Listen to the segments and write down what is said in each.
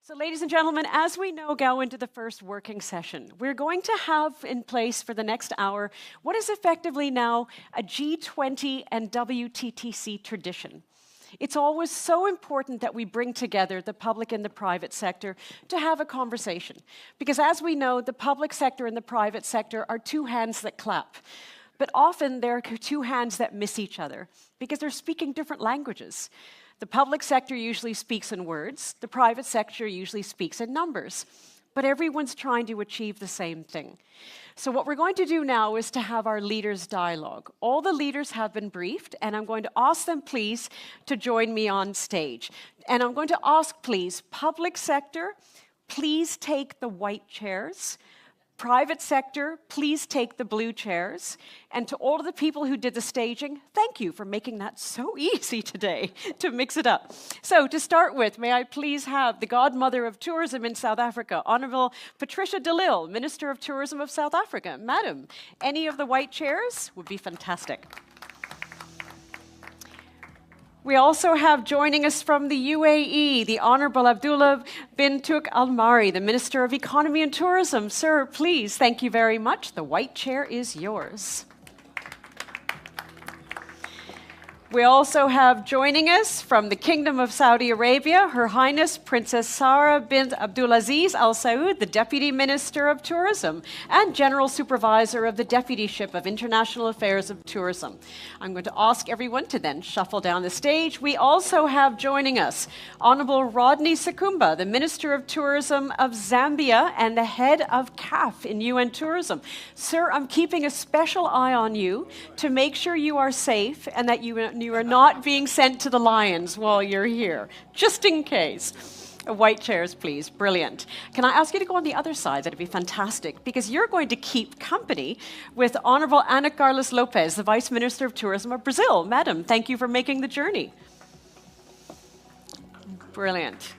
So ladies and gentlemen, as we now go into the first working session, we're going to have in place for the next hour what is effectively now a G20 and WTTC tradition. It's always so important that we bring together the public and the private sector to have a conversation. Because as we know, the public sector and the private sector are two hands that clap. But often they're two hands that miss each other because they're speaking different languages. The public sector usually speaks in words, the private sector usually speaks in numbers, but everyone's trying to achieve the same thing. So what we're going to do now is to have our leaders dialogue. All the leaders have been briefed, and I'm going to ask them, please, to join me on stage. And I'm going to ask, please, public sector, please take the white chairs. Private sector, please take the blue chairs. And to all of the people who did the staging, thank you for making that so easy today to mix it up. So to start with, may I please have the godmother of tourism in South Africa, Honorable Patricia de Lille, Minister of Tourism of South Africa. Madam, any of the white chairs would be fantastic. We also have joining us from the UAE, the Honorable Abdulla bin Touq Al Marri, the Minister of Economy and Tourism. Sir, please, thank you very much. The white chair is yours. We also have joining us from the Kingdom of Saudi Arabia, Her Highness Princess Sara Bint Abdulaziz Al Saud, the Deputy Minister of Tourism and General Supervisor of the Deputyship of International Affairs of Tourism. I'm going to ask everyone to then shuffle down the stage. We also have joining us Honorable Rodney Sikumba, the Minister of Tourism of Zambia and the head of CAF in UN Tourism. Sir, I'm keeping a special eye on you to make sure you are safe and that you are not being sent to the lions while you're here, just in case. White chairs, please. Brilliant. Can I ask you to go on the other side? That'd be fantastic, because you're going to keep company with Honorable Ana Carla Lopes, the Vice Minister of Tourism of Brazil. Madam, thank you for making the journey. Brilliant.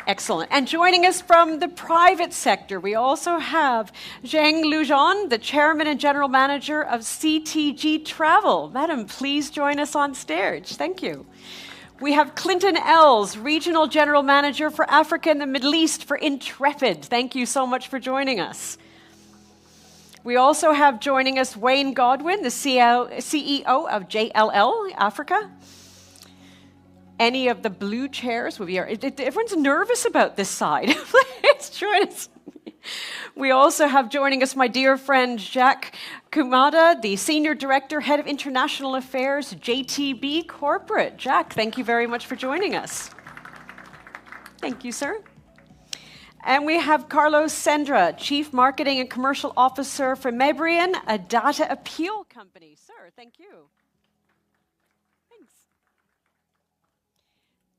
Excellent. And joining us from the private sector, we also have Zheng Lijuan, the Chairman and General Manager of CTG Travel. Madam, please join us on stage. Thank you. We have Clinton Els, Regional General Manager for Africa and the Middle East for Intrepid. Thank you so much for joining us. We also have joining us Wayne Godwin, the CEO of JLL Africa. Any of the blue chairs will be everyone's nervous about this side. Please join us. We also have joining us my dear friend Jacques Kumada, the Senior Director, Head of International Affairs, JTB Corporate. Jacques, thank you very much for joining us. Thank you, sir. And we have Carlos Cendra, Chief Marketing and Commercial Officer for Mabrian, a data appeal company. Sir, thank you.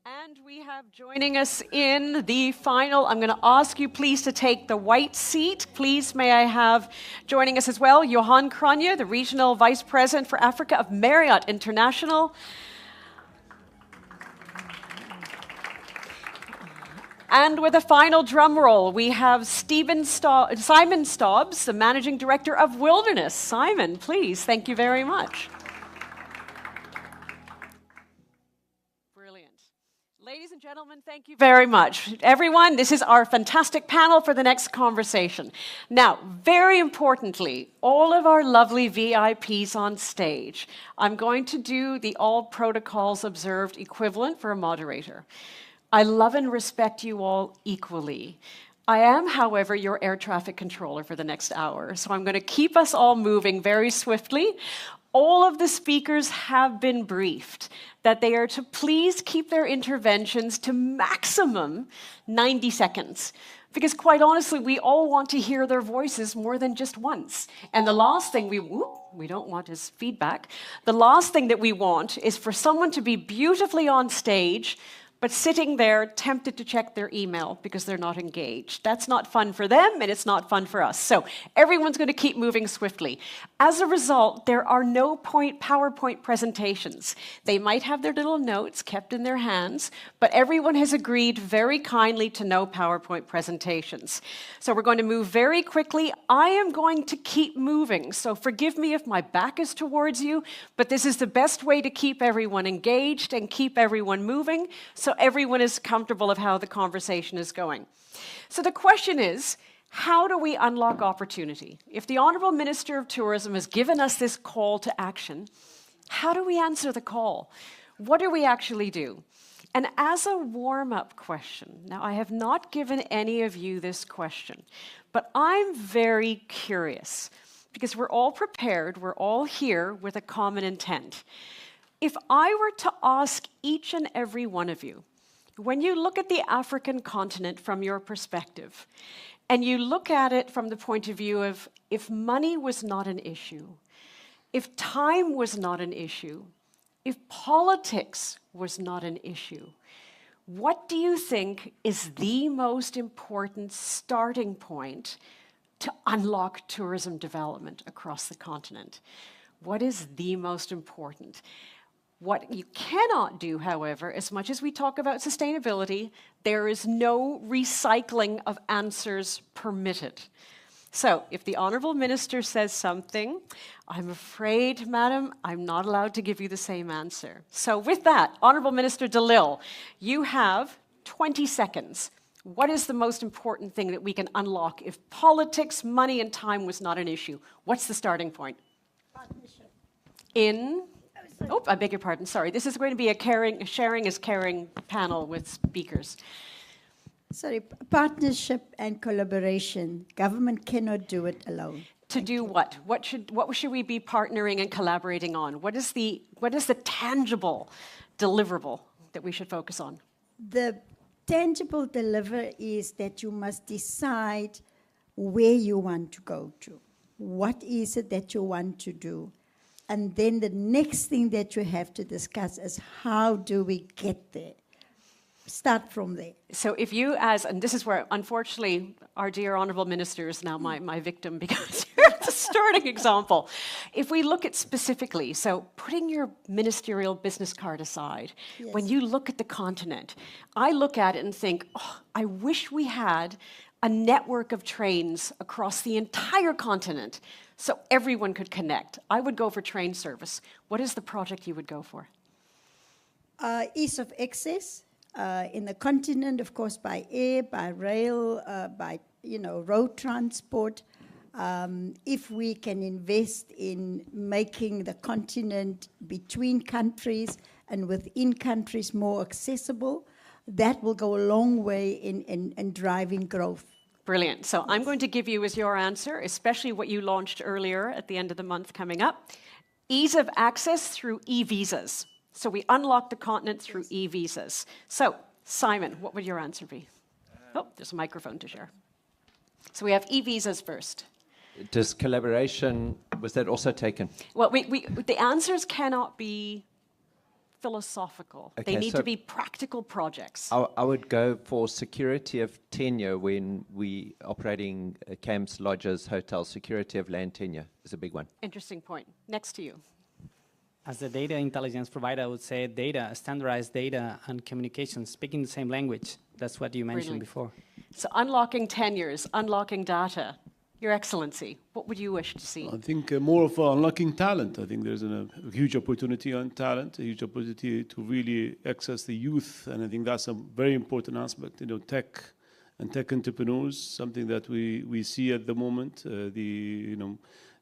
And we have joining us in the final, I'm going to ask you please to take the white seat. Please may I have joining us as well, Johan Kranje, the Regional Vice President for Africa of Marriott International. And with a final drum roll, we have Simon Stobbs, the Managing Director of Wilderness. Simon, please, thank you very much. Ladies and gentlemen, thank you very much. Everyone, this is our fantastic panel for the next conversation. Now, very importantly, all of our lovely VIPs on stage, I'm going to do the all protocols observed equivalent for a moderator. I love and respect you all equally. I am, however, your air traffic controller for the next hour, so I'm going to keep us all moving very swiftly. All of the speakers have been briefed that they are to please keep their interventions to maximum 90 seconds. Because quite honestly, we all want to hear their voices more than just once. And the last thing we don't want is feedback. The last thing that we want is for someone to be beautifully on stage, but sitting there tempted to check their email because they're not engaged. That's not fun for them, and it's not fun for us. So everyone's going to keep moving swiftly. As a result, there are no PowerPoint presentations. They might have their little notes kept in their hands, but everyone has agreed very kindly to no PowerPoint presentations. So we're going to move very quickly. I am going to keep moving, so forgive me if my back is towards you, but this is the best way to keep everyone engaged and keep everyone moving. So so everyone is comfortable of how the conversation is going. So the question is, how do we unlock opportunity? If the Honourable Minister of Tourism has given us this call to action, how do we answer the call? What do we actually do? And as a warm-up question, now I have not given any of you this question, but I'm very curious, because we're all prepared, we're all here with a common intent. If I were to ask each and every one of you, when you look at the African continent from your perspective, and you look at it from the point of view of if money was not an issue, if time was not an issue, if politics was not an issue, what do you think is the most important starting point to unlock tourism development across the continent? What is the most important? What you cannot do, however, as much as we talk about sustainability, there is no recycling of answers permitted. So, if the Honourable Minister says something, I'm afraid, Madam, I'm not allowed to give you the same answer. So with that, Honourable Minister de Lille, you have 20 seconds. What is the most important thing that we can unlock if politics, money, and time was not an issue? What's the starting point? Partnership. Oh, I beg your pardon, sorry. This is going to be a sharing is caring panel with speakers. Sorry, partnership and collaboration. Government cannot do it alone. To do what? What should we be partnering and collaborating on? What is the tangible deliverable that we should focus on? The tangible deliver is that you must decide where you want to go to. What is it that you want to do? And then the next thing that you have to discuss is how do we get there? Start from there. So if you and this is where, unfortunately, our dear Honourable Minister is now my victim because you're the starting example. If we look at specifically, so putting your ministerial business card aside, yes. When you look at the continent, I look at it and think, oh, I wish we had a network of trains across the entire continent so everyone could connect. I would go for train service. What is the project you would go for? Ease of access. In the continent, of course, by air, by rail, by road transport. If we can invest in making the continent between countries and within countries more accessible, that will go a long way in driving growth. Brilliant. So I'm going to give you as your answer, especially what you launched earlier at the end of the month coming up, ease of access through e-visas. So we unlock the continent through e-visas. So, Simon, what would your answer be? Oh, there's a microphone to share. So we have e-visas first. Does collaboration, was that also taken? Well, the answers cannot be philosophical. Okay, they need to be practical projects. I would go for security of tenure when we operating camps, lodges, hotels. Security of land tenure is a big one. Interesting point. Next to you. As the data intelligence provider, I would say data, standardized data and communication, speaking the same language. That's what you mentioned before. So unlocking tenures, unlocking data. Your Excellency, what would you wish to see? I think more of unlocking talent. I think there's a huge opportunity on talent, a huge opportunity to really access the youth. And I think that's a very important aspect, tech and tech entrepreneurs, something that we see at the moment.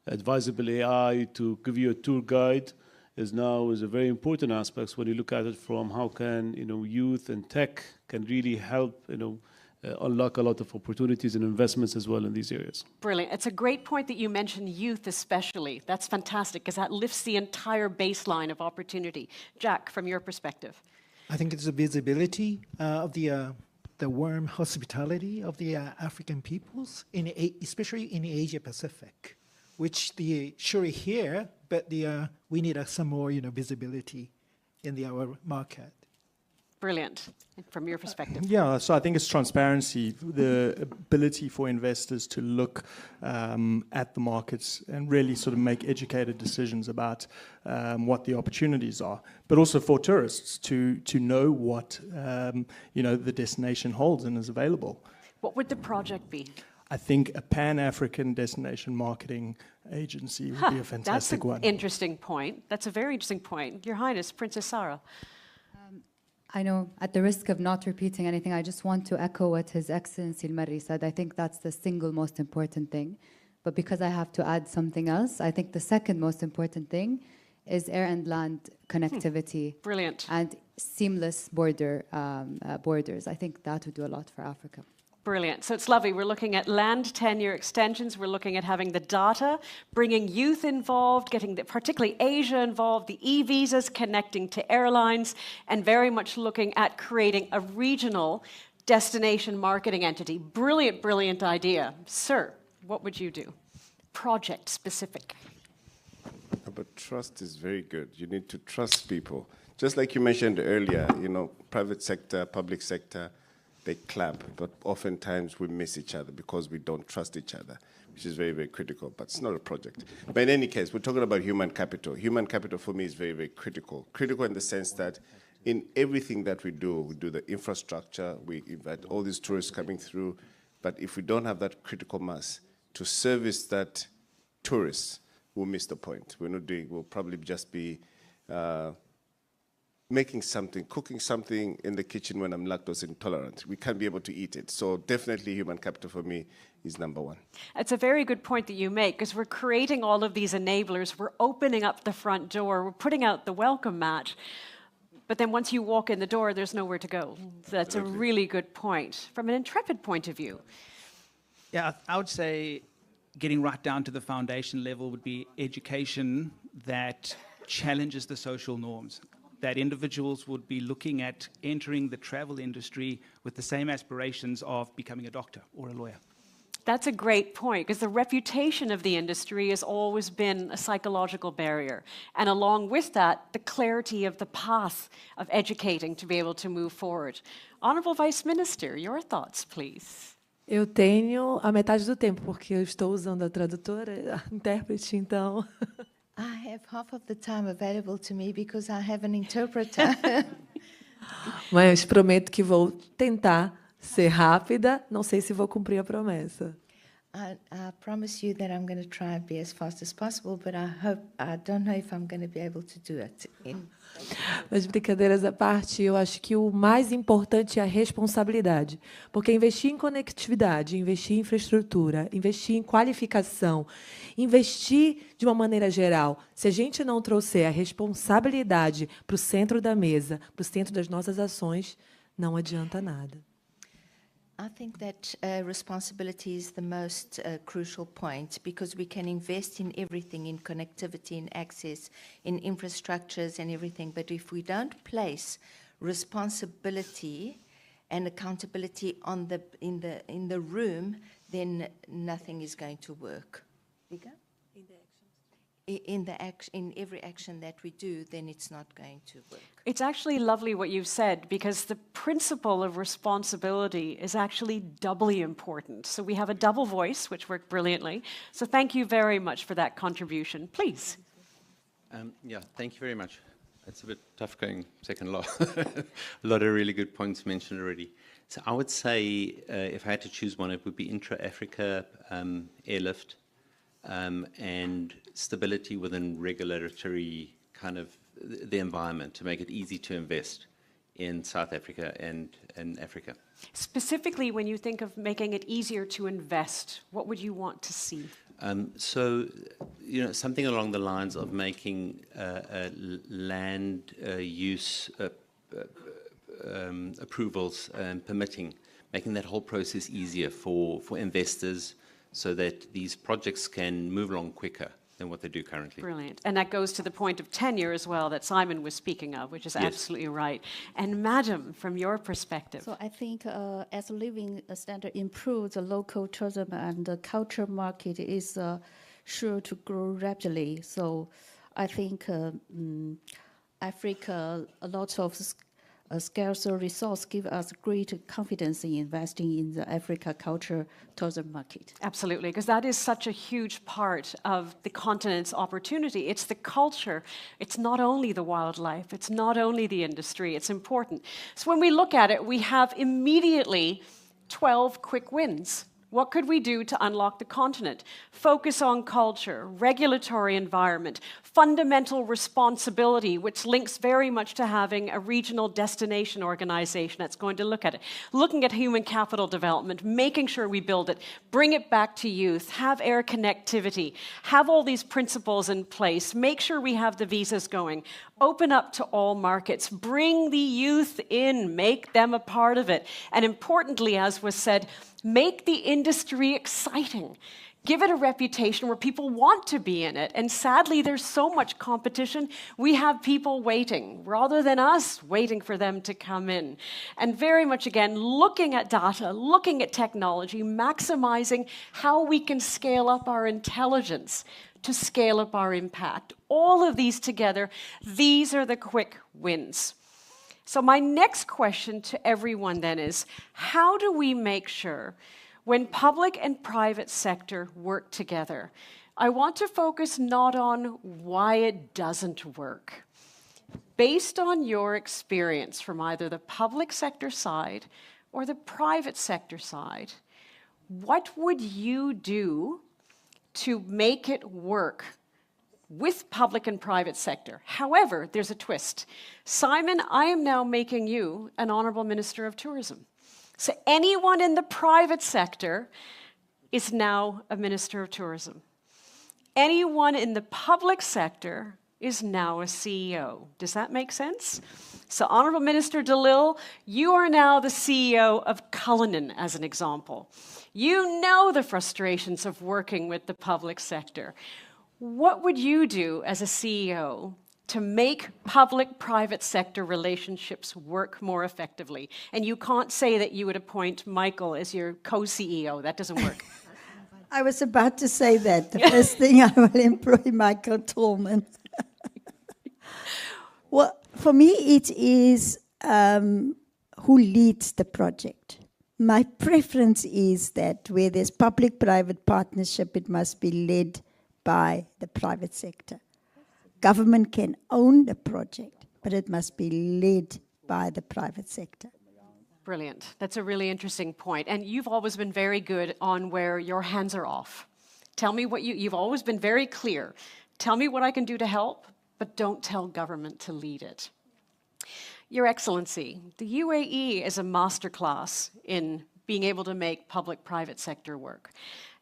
Advisable AI to give you a tour guide is a very important aspect when you look at it from how can youth and tech can really help unlock a lot of opportunities and investments as well in these areas. Brilliant. It's a great point that you mentioned youth especially. That's fantastic because that lifts the entire baseline of opportunity. Jack, from your perspective. I think it's the visibility of the warm hospitality of the African peoples, especially in the Asia Pacific, which surely here, but we need some more visibility in our market. Brilliant. From your perspective. Yeah, so I think it's transparency, the ability for investors to look at the markets and really sort of make educated decisions about what the opportunities are, but also for tourists to know what the destination holds and is available. What would the project be? I think a Pan-African destination marketing agency would be a fantastic one. That's an interesting point. That's a very interesting point. Your Highness, Princess Sara. I know, at the risk of not repeating anything, I just want to echo what His Excellency Marri said. I think that's the single most important thing. But because I have to add something else, I think the second most important thing is air and land connectivity. Brilliant. And seamless borders. I think that would do a lot for Africa. Brilliant. So it's lovely. We're looking at land tenure extensions. We're looking at having the data, bringing youth involved, getting particularly Asia involved, the e-visas connecting to airlines, and very much looking at creating a regional destination marketing entity. Brilliant, brilliant idea. Sir, what would you do? Project specific. But trust is very good. You need to trust people. Just like you mentioned earlier, you know, private sector, public sector, they clap, but oftentimes we miss each other because we don't trust each other, which is very, very critical, but it's not a project. But in any case, we're talking about human capital. Human capital for me is very, very critical. Critical in the sense that in everything that we do the infrastructure, we invite all these tourists coming through, but if we don't have that critical mass to service that tourists, we'll miss the point. We'll probably just be making something, cooking something in the kitchen when I'm lactose intolerant. We can't be able to eat it. So definitely human capital for me is number one. It's a very good point that you make, because we're creating all of these enablers. We're opening up the front door. We're putting out the welcome mat. But then once you walk in the door, there's nowhere to go. So that's a really good point. From an Intrepid point of view. Yeah, I would say getting right down to the foundation level would be education that challenges the social norms. That individuals would be looking at entering the travel industry with the same aspirations of becoming a doctor or a lawyer. That's a great point, because the reputation of the industry has always been a psychological barrier. And along with that, the clarity of the path of educating to be able to move forward. Honourable Vice Minister, your thoughts, please. Eu tenho a metade do tempo, porque eu estou usando a tradutora, a intérprete, então... I have half of the time available to me because I have an interpreter. Mas prometo que vou tentar ser rápida. Não sei se vou cumprir a promessa. I promise you that I'm going to try and be as fast as possible, but I don't know if I'm going to be able to do it. Mas brincadeiras à parte, eu acho que o mais importante é a responsabilidade. Porque investir em conectividade, investir em infraestrutura, investir em qualificação, investir de uma maneira geral, se a gente não trouxer a responsabilidade para o centro da mesa, para o centro das nossas ações, não adianta nada. I think that responsibility is the most crucial point, because we can invest in everything, in connectivity, in access, in infrastructures and everything, but if we don't place responsibility and accountability in the room, then nothing is going to work. In every action that we do, then it's not going to work. It's actually lovely what you've said, because the principle of responsibility is actually doubly important. So we have a double voice, which worked brilliantly. So thank you very much for that contribution. Please. Yeah, thank you very much. It's a bit tough going second law. A lot of really good points mentioned already. So I would say, if I had to choose one, it would be intra-Africa airlift. And stability within regulatory kind of the environment to make it easy to invest in South Africa and in Africa. Specifically, when you think of making it easier to invest, what would you want to see? So, you know, something along the lines of making land use approvals and permitting, making that whole process easier for investors, so that these projects can move along quicker than what they do currently. Brilliant. And that goes to the point of tenure as well that Simon was speaking of, which is absolutely right. And Madam, from your perspective. So I think as living standard improves, the local tourism and the culture market is sure to grow rapidly. So I think Africa, a lot of scarce resource give us great confidence in investing in the Africa culture tourism market. Absolutely, because that is such a huge part of the continent's opportunity. It's the culture. It's not only the wildlife. It's not only the industry. It's important. So when we look at it, we have immediately 12 quick wins. What could we do to unlock the continent? Focus on culture, regulatory environment, fundamental responsibility, which links very much to having a regional destination organization that's going to look at it. Looking at human capital development, making sure we build it, bring it back to youth, have air connectivity, have all these principles in place, make sure we have the visas going, open up to all markets, bring the youth in, make them a part of it. And importantly, as was said, make the industry exciting. Give it a reputation where people want to be in it. And sadly, there's so much competition, we have people waiting, rather than us waiting for them to come in. And very much, again, looking at data, looking at technology, maximizing how we can scale up our intelligence to scale up our impact. All of these together, these are the quick wins. So my next question to everyone then is, how do we make sure when public and private sector work together? I want to focus not on why it doesn't work. Based on your experience from either the public sector side or the private sector side, what would you do to make it work with public and private sector? However, there's a twist. Simon, I am now making you an Honourable Minister of Tourism. So anyone in the private sector is now a Minister of Tourism. Anyone in the public sector is now a CEO. Does that make sense? So Honourable Minister de Lille, you are now the CEO of Cullinan, as an example. You know the frustrations of working with the public sector. What would you do as a CEO to make public-private sector relationships work more effectively? And you can't say that you would appoint Michael as your co-CEO. That doesn't work. I was about to say that. The first thing, I will employ Michael Tallman. Well, for me, it is who leads the project. My preference is that where there's public-private partnership, it must be led by the private sector. Government can own the project, but it must be led by the private sector. Brilliant. That's a really interesting point. And you've always been very good on where your hands are off. Tell me what you've always been very clear. Tell me what I can do to help, but don't tell government to lead it. Your Excellency, the UAE is a masterclass in being able to make public-private sector work.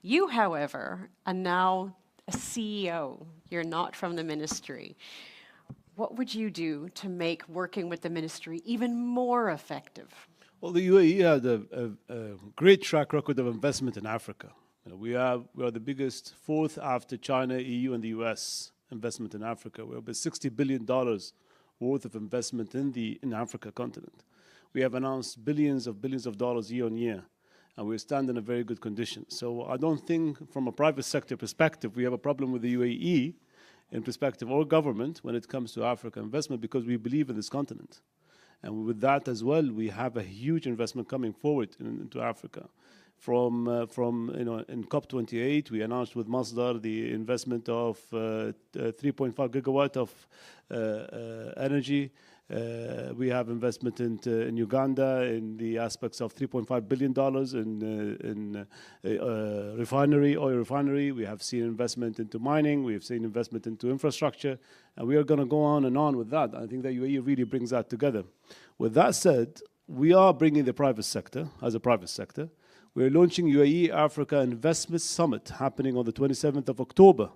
You, however, are now a CEO. You're not from the ministry. What would you do to make working with the ministry even more effective? Well, the UAE had a great track record of investment in Africa. You know, we are the biggest, fourth after China, EU, and the US investment in Africa. We're about $60 billion worth of investment in Africa continent. We have announced billions of dollars year on year, and we stand in a very good condition. So I don't think from a private sector perspective we have a problem with the UAE in perspective or government when it comes to Africa investment, because we believe in this continent. And with that as well, we have a huge investment coming forward into Africa. From in COP28, we announced with Masdar the investment of 3.5 gigawatt of energy. We have investment in Uganda in the aspects of $3.5 billion in oil refinery. We have seen investment into mining. We have seen investment into infrastructure. And we are going to go on and on with that. I think the UAE really brings that together. With that said, we are bringing the private sector as a private sector. We're launching UAE Africa Investment Summit happening on the 27th of October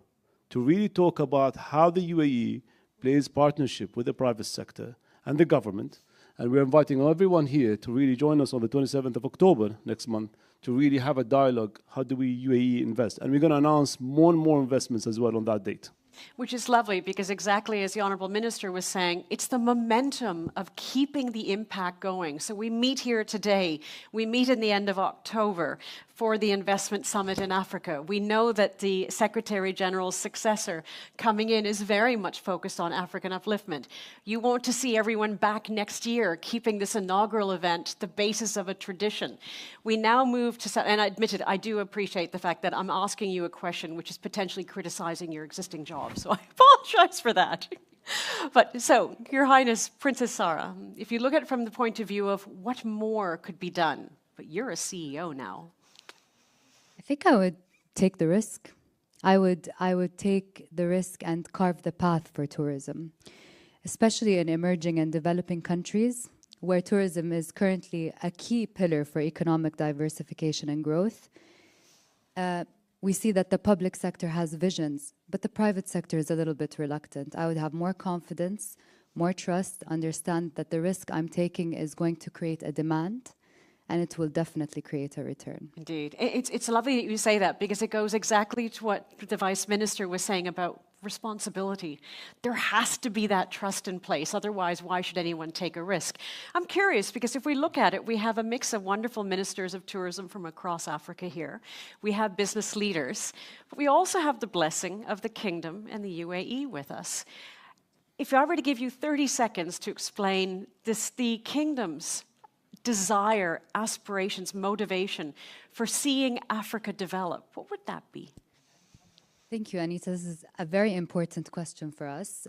to really talk about how the UAE plays partnership with the private sector and the government. And we're inviting everyone here to really join us on the 27th of October next month to really have a dialogue. How do we UAE invest? And we're going to announce more and more investments as well on that date. Which is lovely, because exactly as the Honourable Minister was saying, it's the momentum of keeping the impact going. So we meet here today, we meet in the end of October for the Investment Summit in Africa. We know that the Secretary General's successor coming in is very much focused on African upliftment. You want to see everyone back next year, keeping this inaugural event the basis of a tradition. We now move to, and I admit it, I do appreciate the fact that I'm asking you a question which is potentially criticizing your existing job, so I apologize for that. But so, Your Highness, Princess Sara, if you look at it from the point of view of what more could be done, but you're a CEO now. think I would take the risk. I would take the risk and carve the path for tourism, especially in emerging and developing countries where tourism is currently a key pillar for economic diversification and growth. We see that the public sector has visions, but the private sector is a little bit reluctant. I would have more confidence, more trust, understand that the risk I'm taking is going to create a demand, and it will definitely create a return. Indeed. It's lovely that you say that, because it goes exactly to what the Vice Minister was saying about responsibility. There has to be that trust in place. Otherwise, why should anyone take a risk? I'm curious, because if we look at it, we have a mix of wonderful ministers of tourism from across Africa here. We have business leaders, but we also have the blessing of the Kingdom and the UAE with us. If I were to give you 30 seconds to explain the Kingdom's desire, aspirations, motivation for seeing Africa develop, what would that be? Thank you, Anita. This is a very important question for us.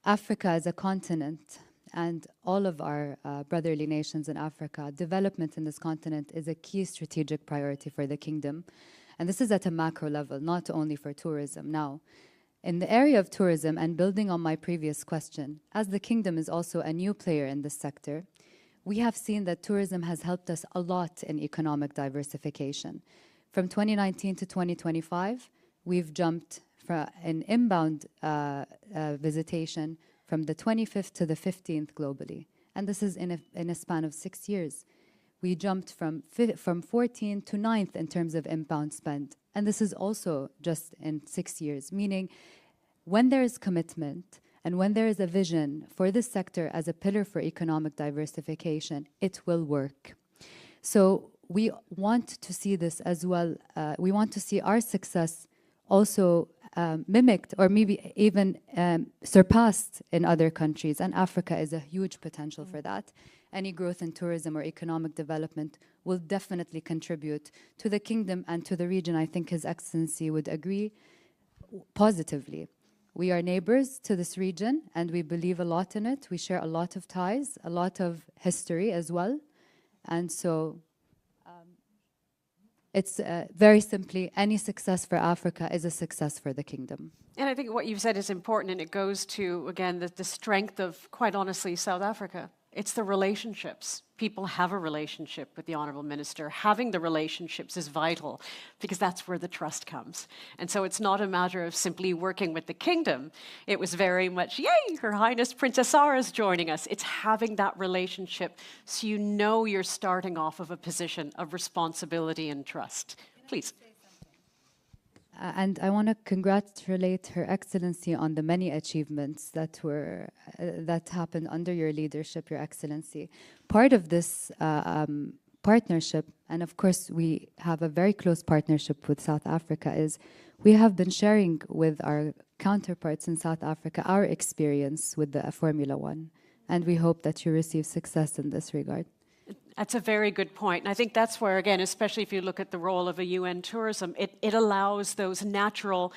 Africa as a continent and all of our brotherly nations in Africa, development in this continent is a key strategic priority for the Kingdom. And this is at a macro level, not only for tourism. Now, in the area of tourism, and building on my previous question, as the Kingdom is also a new player in this sector, we have seen that tourism has helped us a lot in economic diversification. From 2019 to 2025, we've jumped in inbound visitation from the 25th to the 15th globally. And this is in a span of 6 years. We jumped from 14th to 9th in terms of inbound spend. And this is also just in 6 years, meaning when there is commitment, and when there is a vision for this sector as a pillar for economic diversification, it will work. So we want to see this as well. We want to see our success also mimicked or maybe even surpassed in other countries. And Africa is a huge potential for that. Any growth in tourism or economic development will definitely contribute to the Kingdom and to the region. I think His Excellency would agree positively. We are neighbors to this region, and we believe a lot in it. We share a lot of ties, a lot of history as well. And so it's very simply, any success for Africa is a success for the Kingdom. And I think what you've said is important, and it goes to, again, the strength of, quite honestly, South Africa. It's the relationships. People have a relationship with the Honourable Minister. Having the relationships is vital, because that's where the trust comes. And so it's not a matter of simply working with the Kingdom. It was very much, yay, Her Highness Princess Sara is joining us. It's having that relationship so you know you're starting off of a position of responsibility and trust. Please. And I want to congratulate Her Excellency on the many achievements that happened under your leadership, Your Excellency. Part of this partnership, and of course we have a very close partnership with South Africa, is we have been sharing with our counterparts in South Africa our experience with the Formula One, and we hope that you receive success in this regard. That's a very good point. And I think that's where, again, especially if you look at the role of a UN tourism, it allows those natural,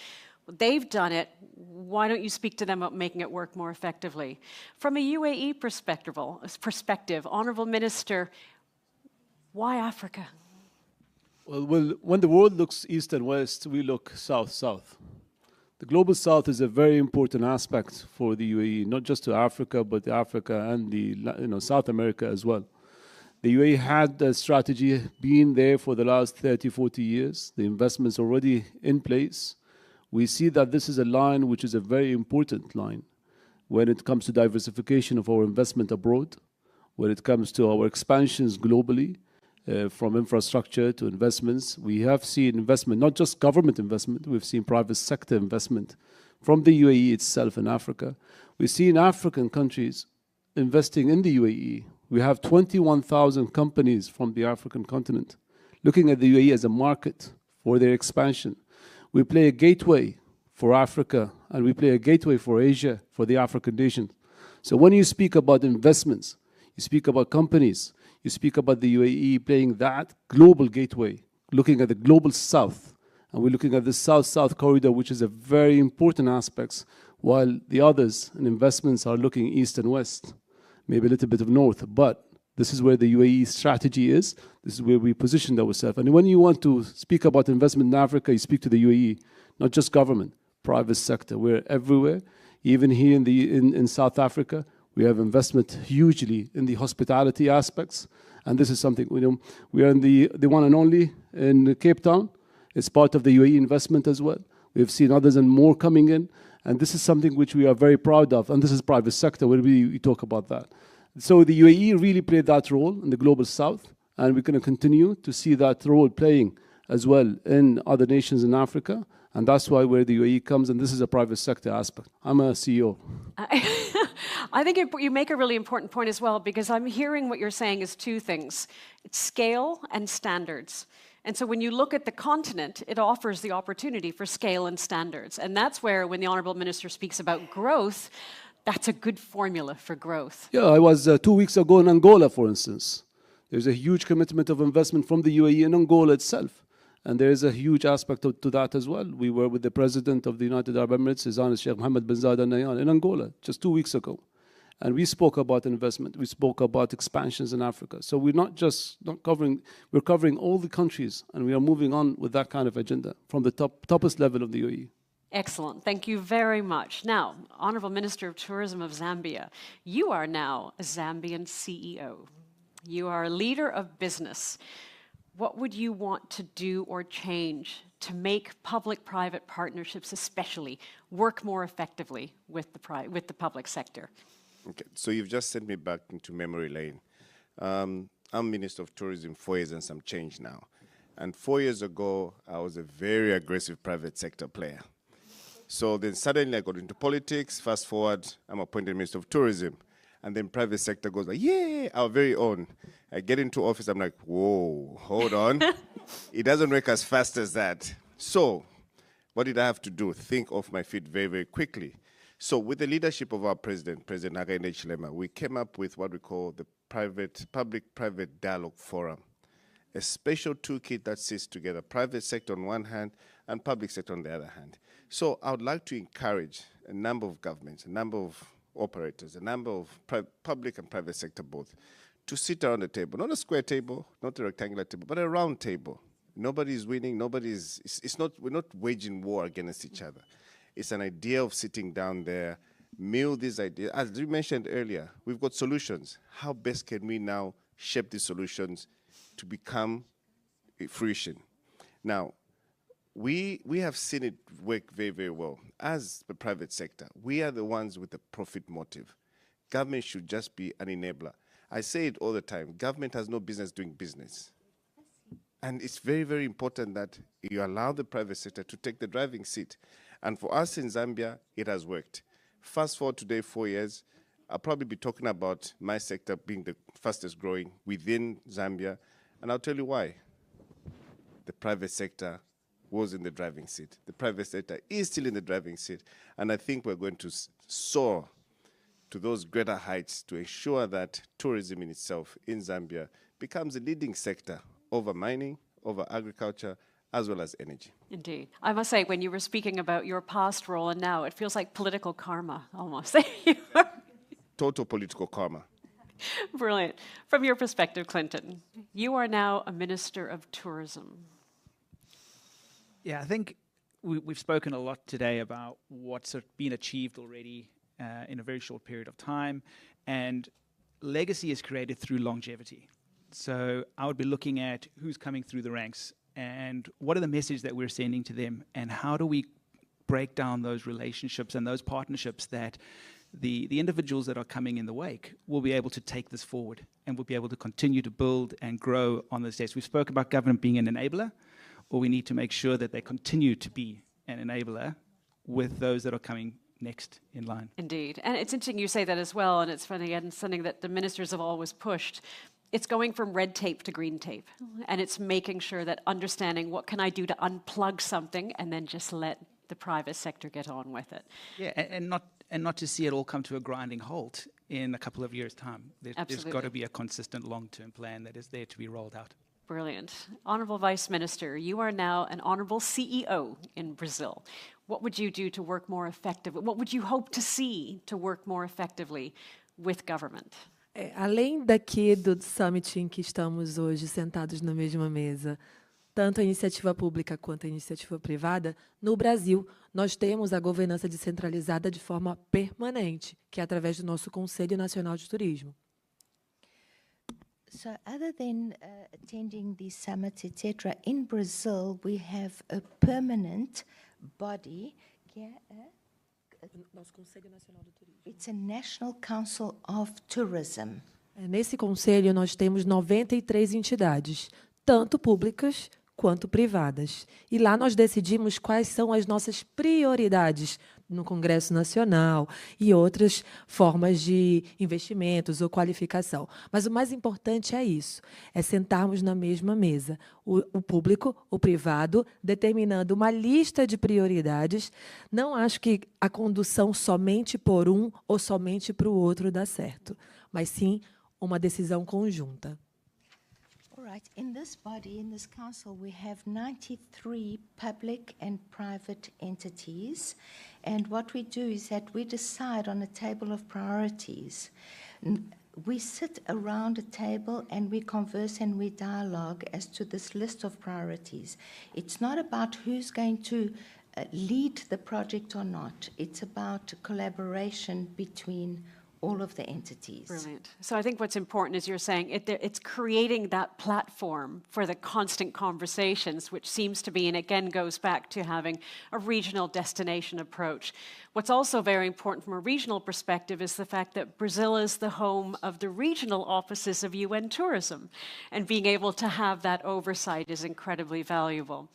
they've done it, why don't you speak to them about making it work more effectively? From a UAE perspective, Honourable Minister, why Africa? Well, when the world looks east and west, we look south-south. The Global South is a very important aspect for the UAE, not just to Africa, but Africa and South America as well. The UAE had a strategy being there for the last 30, 40 years. The investment's already in place. We see that this is a line which is a very important line when it comes to diversification of our investment abroad, when it comes to our expansions globally, from infrastructure to investments. We have seen investment, not just government investment, we've seen private sector investment from the UAE itself in Africa. We've seen African countries investing in the UAE. We have 21,000 companies from the African continent looking at the UAE as a market for their expansion. We play a gateway for Africa, and we play a gateway for Asia, for the African nations. So when you speak about investments, you speak about companies, you speak about the UAE playing that global gateway, looking at the global south. And we're looking at the south-south corridor, which is a very important aspect, while the others and investments are looking east and west. Maybe a little bit of north, but This is where the UAE strategy is. This is where we positioned ourselves. And when you want to speak about investment in Africa, you speak to the UAE, not just government, private sector. We're everywhere. Even here in South Africa, we have investment hugely in the hospitality aspects. And this is something, we are in the one and only in Cape Town. It's part of the UAE investment as well. We've seen others and more coming in. And this is something which we are very proud of. And this is private sector, where we talk about that. So the UAE really played that role in the global south, and we're going to continue to see that role playing as well in other nations in Africa, and that's why where the UAE comes, and this is a private sector aspect. I'm a CEO. I think you make a really important point as well, because I'm hearing what you're saying is two things. It's scale and standards. And so when you look at the continent, it offers the opportunity for scale and standards. And that's where, when the Honourable Minister speaks about growth, that's a good formula for growth. Yeah, I was 2 weeks ago in Angola, for instance. There's a huge commitment of investment from the UAE in Angola itself. And there is a huge aspect to that as well. We were with the President of the United Arab Emirates, His Highness Sheikh Mohammed bin Zayed Al Nahyan, in Angola just 2 weeks ago. And we spoke about investment. We spoke about expansions in Africa. So we're not covering, we're covering all the countries, and we are moving on with that kind of agenda from the toppest level of the UAE. Excellent. Thank you very much. Now, Honourable Minister of Tourism of Zambia, you are now a Zambian CEO. You are a leader of business. What would you want to do or change to make public-private partnerships especially work more effectively with the public sector? Okay, so you've just sent me back into memory lane. I'm Minister of Tourism 4 years and some change now. And 4 years ago, I was a very aggressive private sector player. So then suddenly I got into politics. Fast forward, I'm appointed Minister of Tourism. And then private sector goes like, yeah, our very own. I get into office, I'm like, whoa, hold on. It doesn't work as fast as that. So what did I have to do? Think off my feet very, very quickly. So with the leadership of our President Hakainde Hichilema, we came up with what we call the Public-Private Dialogue Forum, a special toolkit that sits together private sector on one hand and public sector on the other hand. So I would like to encourage a number of governments, a number of operators, a number of public and private sector both, to sit around the table, not a square table, not a rectangular table, but a round table. Nobody's winning, we're not waging war against each other. It's an idea of sitting down there, mill these ideas. As you mentioned earlier, we've got solutions. How best can we now shape these solutions to become fruition? Now, we have seen it work very, very well. As the private sector, we are the ones with the profit motive. Government should just be an enabler. I say it all the time. Government has no business doing business. And it's very, very important that you allow the private sector to take the driving seat. And for us in Zambia, it has worked. Fast forward today, 4 years, I'll probably be talking about my sector being the fastest growing within Zambia. And I'll tell you why. The private sector was in the driving seat. The private sector is still in the driving seat. And I think we're going to soar to those greater heights to ensure that tourism in itself in Zambia becomes a leading sector over mining, over agriculture, as well as energy. Indeed. I must say, when you were speaking about your past role and now, it feels like political karma, almost. Total political karma. Brilliant. From your perspective, Clinton, you are now a Minister of Tourism. Yeah, I think we've spoken a lot today about what's been achieved already in a very short period of time, and legacy is created through longevity. So I would be looking at who's coming through the ranks and what are the messages that we're sending to them, and how do we break down those relationships and those partnerships that the individuals that are coming in the wake will be able to take this forward and will be able to continue to build and grow on this day. So we spoke about government being an enabler, or we need to make sure that they continue to be an enabler with those that are coming next in line. Indeed. And it's interesting you say that as well, and it's funny, and something that the ministers have always pushed. It's going from red tape to green tape, and it's making sure that understanding what can I do to unplug something and then just let the private sector get on with it. Yeah, and not to see it all come to a grinding halt in a couple of years' time. There's got to be a consistent long-term plan that is there to be rolled out. Brilliant. Honourable Vice Minister, you are now an Honourable CEO in Brazil. What would you do to work more effectively? What would you hope to see to work more effectively with government? Além daqui do summit em que estamos hoje sentados na mesma mesa, tanto a iniciativa pública quanto a iniciativa privada, no Brasil, nós temos a governança descentralizada de forma permanente, que é através do nosso Conselho Nacional de Turismo. So other than attending the summits, etc., in Brazil, we have a permanent body. Nosso Conselho Nacional de Turismo. It's a National Council of Tourism. Nesse conselho, nós temos 93 entidades, tanto públicas quanto privadas. E lá nós decidimos quais são as nossas prioridades no Congresso Nacional e outras formas de investimentos ou qualificação. Mas o mais importante é isso, é sentarmos na mesma mesa, o público, o privado, determinando uma lista de prioridades. Não acho que a condução somente por um ou somente para o outro dá certo, mas sim uma decisão conjunta. Right. In this body, in this council, we have 93 public and private entities. And what we do is that we decide on a table of priorities. We sit around a table and we converse and we dialogue as to this list of priorities. It's not about who's going to lead the project or not. It's about collaboration between all of the entities. Brilliant. So I think what's important is you're saying it's creating that platform for the constant conversations, which seems to be, and again goes back to having a regional destination approach. What's also very important from a regional perspective is the fact that Brazil is the home of the regional offices of UN Tourism, and being able to have that oversight is incredibly valuable.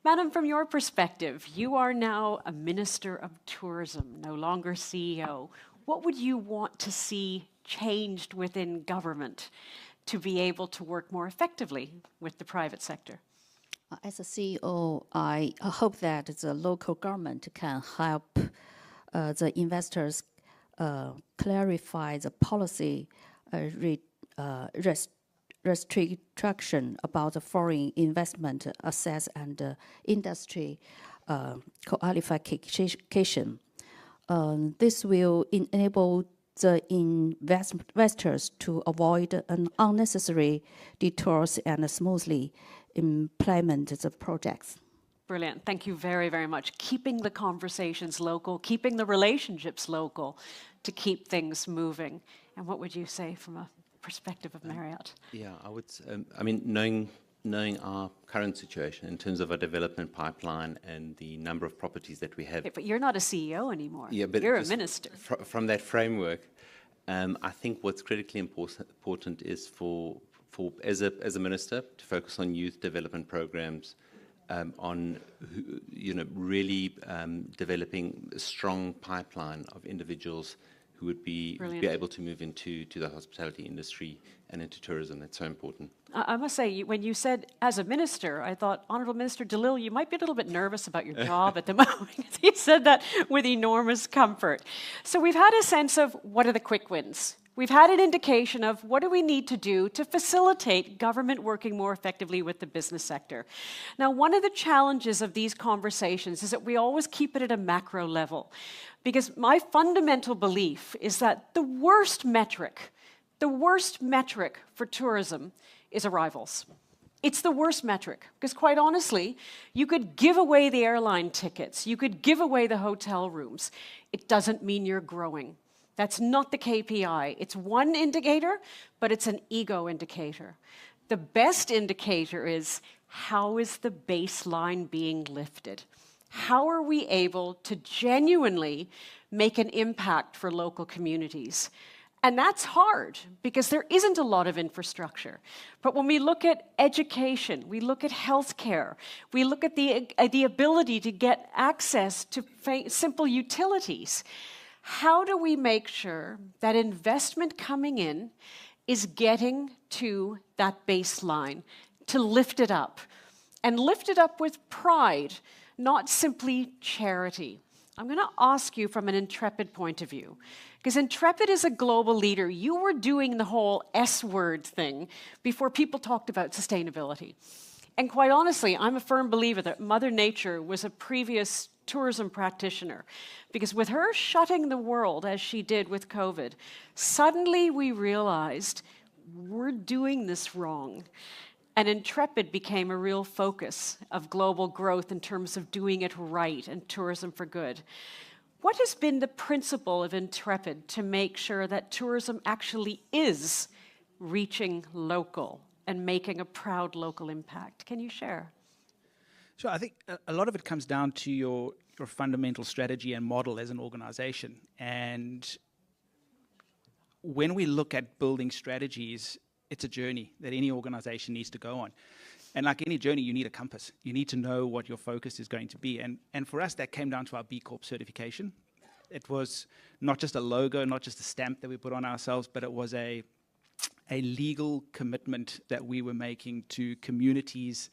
Madam, from your perspective, you are now a Minister of Tourism, no longer CEO. What would you want to see changed within government to be able to work more effectively with the private sector? As a CEO, I hope that the local government can help the investors clarify the policy restriction about the foreign investment access and industry qualification. This will enable the investors to avoid an unnecessary detours and smoothly implement the projects. Brilliant. Thank you very, very much. Keeping the conversations local, keeping the relationships local to keep things moving. And what would you say from a perspective of Marriott? Yeah, I would, I mean, knowing our current situation in terms of our development pipeline and the number of properties that we have. Okay, but you're not a CEO anymore. Yeah, but you're a minister. From that framework, I think what's critically important is for as a minister to focus on youth development programs, on really developing a strong pipeline of individuals who would be able to move into the hospitality industry and into tourism. That's so important. I must say, when you said as a minister, I thought, Honourable Minister de Lille, you might be a little bit nervous about your job at the moment. He said that with enormous comfort. So we've had a sense of what are the quick wins. We've had an indication of what do we need to do to facilitate government working more effectively with the business sector. Now, one of the challenges of these conversations is that we always keep it at a macro level, because my fundamental belief is that the worst metric for tourism is arrivals. It's the worst metric, because quite honestly, you could give away the airline tickets, you could give away the hotel rooms. It doesn't mean you're growing. That's not the KPI. It's one indicator, but it's an ego indicator. The best indicator is how is the baseline being lifted? How are we able to genuinely make an impact for local communities? And that's hard because there isn't a lot of infrastructure. But when we look at education, we look at healthcare, we look at the ability to get access to simple utilities, how do we make sure that investment coming in is getting to that baseline, to lift it up, and lift it up with pride, not simply charity? I'm going to ask you from an Intrepid point of view, because Intrepid is a global leader. You were doing the whole S word thing before people talked about sustainability. And quite honestly, I'm a firm believer that Mother Nature was a previous tourism practitioner, because with her shutting the world as she did with COVID, suddenly we realized we're doing this wrong. And Intrepid became a real focus of global growth in terms of doing it right and tourism for good. What has been the principle of Intrepid to make sure that tourism actually is reaching local and making a proud local impact? Can you share? Sure, I think a lot of it comes down to your fundamental strategy and model as an organization. And when we look at building strategies, it's a journey that any organization needs to go on. And like any journey, you need a compass. You need to know what your focus is going to be. And for us, that came down to our B Corp certification. It was not just a logo, not just a stamp that we put on ourselves, but it was a legal commitment that we were making to communities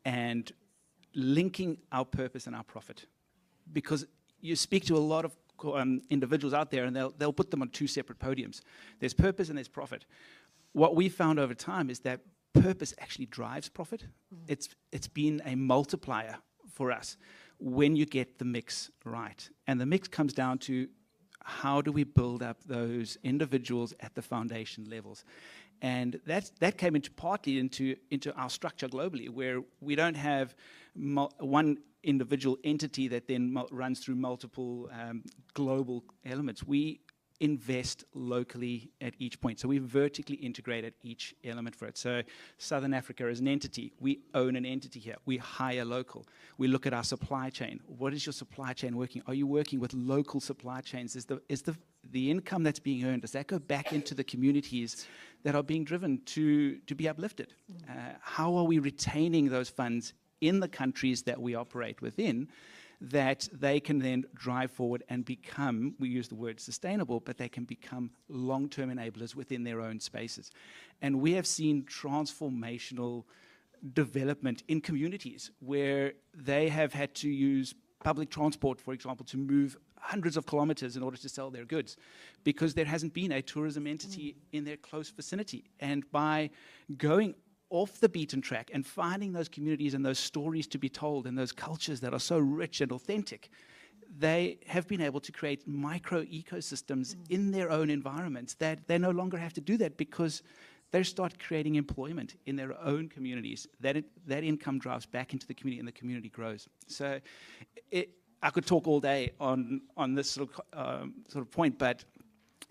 and linking our purpose and our profit. Because you speak to a lot of individuals out there and they'll put them on two separate podiums. There's purpose and there's profit. What we found over time is that purpose actually drives profit. It's been a multiplier for us when you get the mix right. And the mix comes down to how do we build up those individuals at the foundation levels. And that came partly into our structure globally, where we don't have one individual entity that then runs through multiple global elements. We invest locally at each point. So we vertically integrate at each element for it. So Southern Africa is an entity. We own an entity here. We hire local. We look at our supply chain. What is your supply chain working? Are you working with local supply chains? Is the income that's being earned, does that go back into the communities that are being driven to be uplifted? How are we retaining those funds in the countries that we operate within, that they can then drive forward and become, we use the word sustainable, but they can become long-term enablers within their own spaces. And we have seen transformational development in communities where they have had to use public transport, for example, to move hundreds of kilometers in order to sell their goods, because there hasn't been a tourism entity in their close vicinity. And by going off the beaten track and finding those communities and those stories to be told and those cultures that are so rich and authentic, they have been able to create micro ecosystems in their own environments that they no longer have to do that, because they start creating employment in their own communities. That income drives back into the community and the community grows. So I could talk all day on this sort of point, but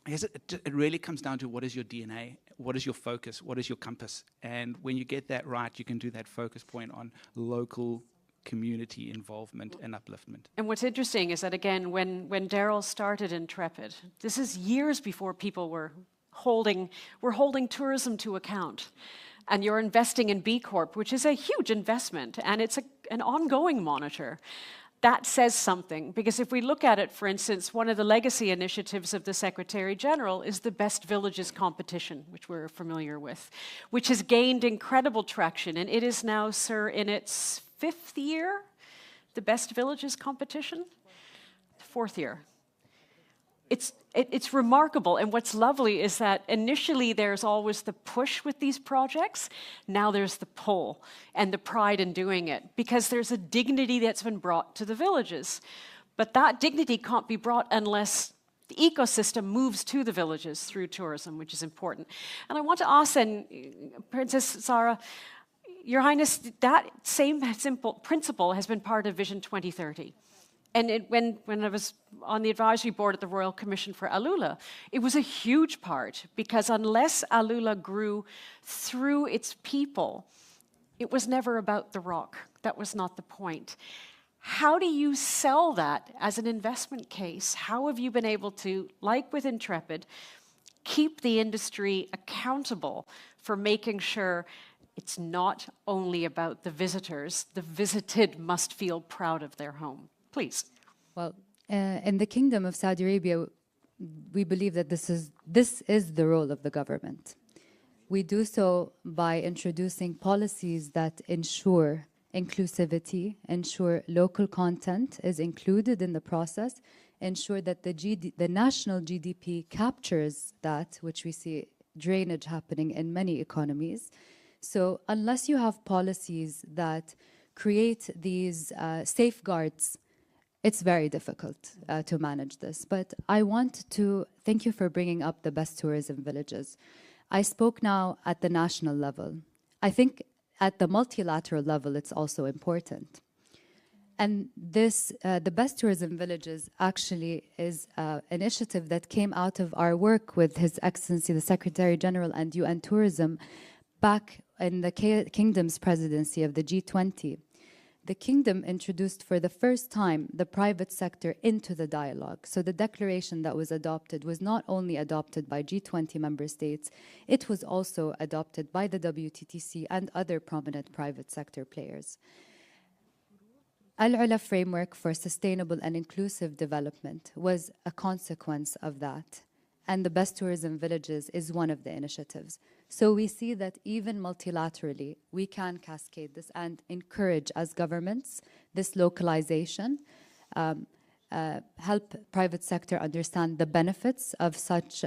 I guess it really comes down to what is your DNA, what is your focus, what is your compass? And when you get that right, you can do that focus point on local community involvement and upliftment. And what's interesting is that, again, when Daryl started Intrepid, this is years before people were holding tourism to account. And you're investing in B Corp, which is a huge investment, and it's an ongoing monitor. That says something, because if we look at it, for instance, one of the legacy initiatives of the Secretary General is the Best Villages competition, which we're familiar with, which has gained incredible traction, and it is now, sir, in its 5th year, the Best Villages competition? 4th year. It's remarkable, and what's lovely is that initially there's always the push with these projects. Now there's the pull and the pride in doing it, because there's a dignity that's been brought to the villages. But that dignity can't be brought unless the ecosystem moves to the villages through tourism, which is important. And I want to ask then, Princess Sara, Your Highness, that same simple principle has been part of Vision 2030. And when I was on the advisory board at the Royal Commission for Abdulla, it was a huge part, because unless Abdulla grew through its people, it was never about the rock. That was not the point. How do you sell that as an investment case? How have you been able to, like with Intrepid, keep the industry accountable for making sure it's not only about the visitors, the visited must feel proud of their home? Please. Well, in the Kingdom of Saudi Arabia, we believe that this is the role of the government. We do so by introducing policies that ensure inclusivity, ensure local content is included in the process, ensure that the national GDP captures that, which we see drainage happening in many economies. So unless you have policies that create these safeguards, it's very difficult to manage this. But I want to thank you for bringing up the best tourism villages. I spoke now at the national level. I think at the multilateral level, it's also important. And this, the Best Tourism Villages actually is an initiative that came out of our work with His Excellency, the Secretary General and UN Tourism back in the Kingdom's presidency of the G20. The Kingdom introduced for the first time the private sector into the dialogue. So the declaration that was adopted was not only adopted by G20 member states, it was also adopted by the WTTC and other prominent private sector players. Al-Ula Framework for Sustainable and Inclusive Development was a consequence of that. And the Best Tourism Villages is one of the initiatives. So we see that even multilaterally, we can cascade this and encourage as governments this localization, help private sector understand the benefits of such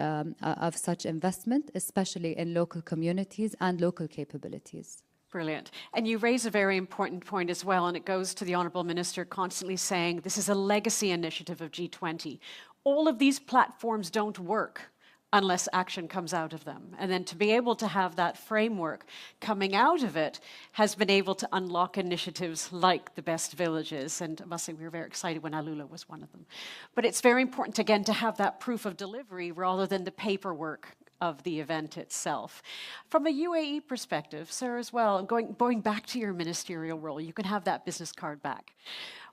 investment, especially in local communities and local capabilities. Brilliant. And you raise a very important point as well, and it goes to the Honourable Minister constantly saying this is a legacy initiative of G20. All of these platforms don't work unless action comes out of them. And then to be able to have that framework coming out of it has been able to unlock initiatives like the Best Villages. And I must say we were very excited when Al-Ula was one of them. But it's very important, again, to have that proof of delivery rather than the paperwork of the event itself. From a UAE perspective, Sara, as well, going back to your ministerial role, you can have that business card back.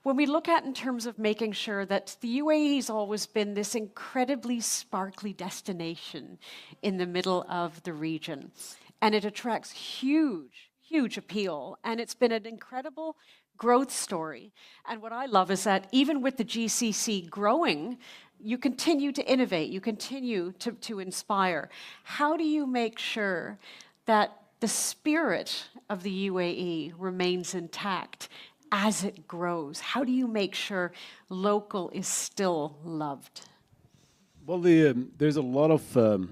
When we look at in terms of making sure that the UAE has always been this incredibly sparkly destination in the middle of the region, and it attracts huge appeal, and it's been an incredible growth story. And what I love is that even with the GCC growing, you continue to innovate, you continue to inspire. How do you make sure that the spirit of the UAE remains intact as it grows? How do you make sure local is still loved? Well, there's a lot of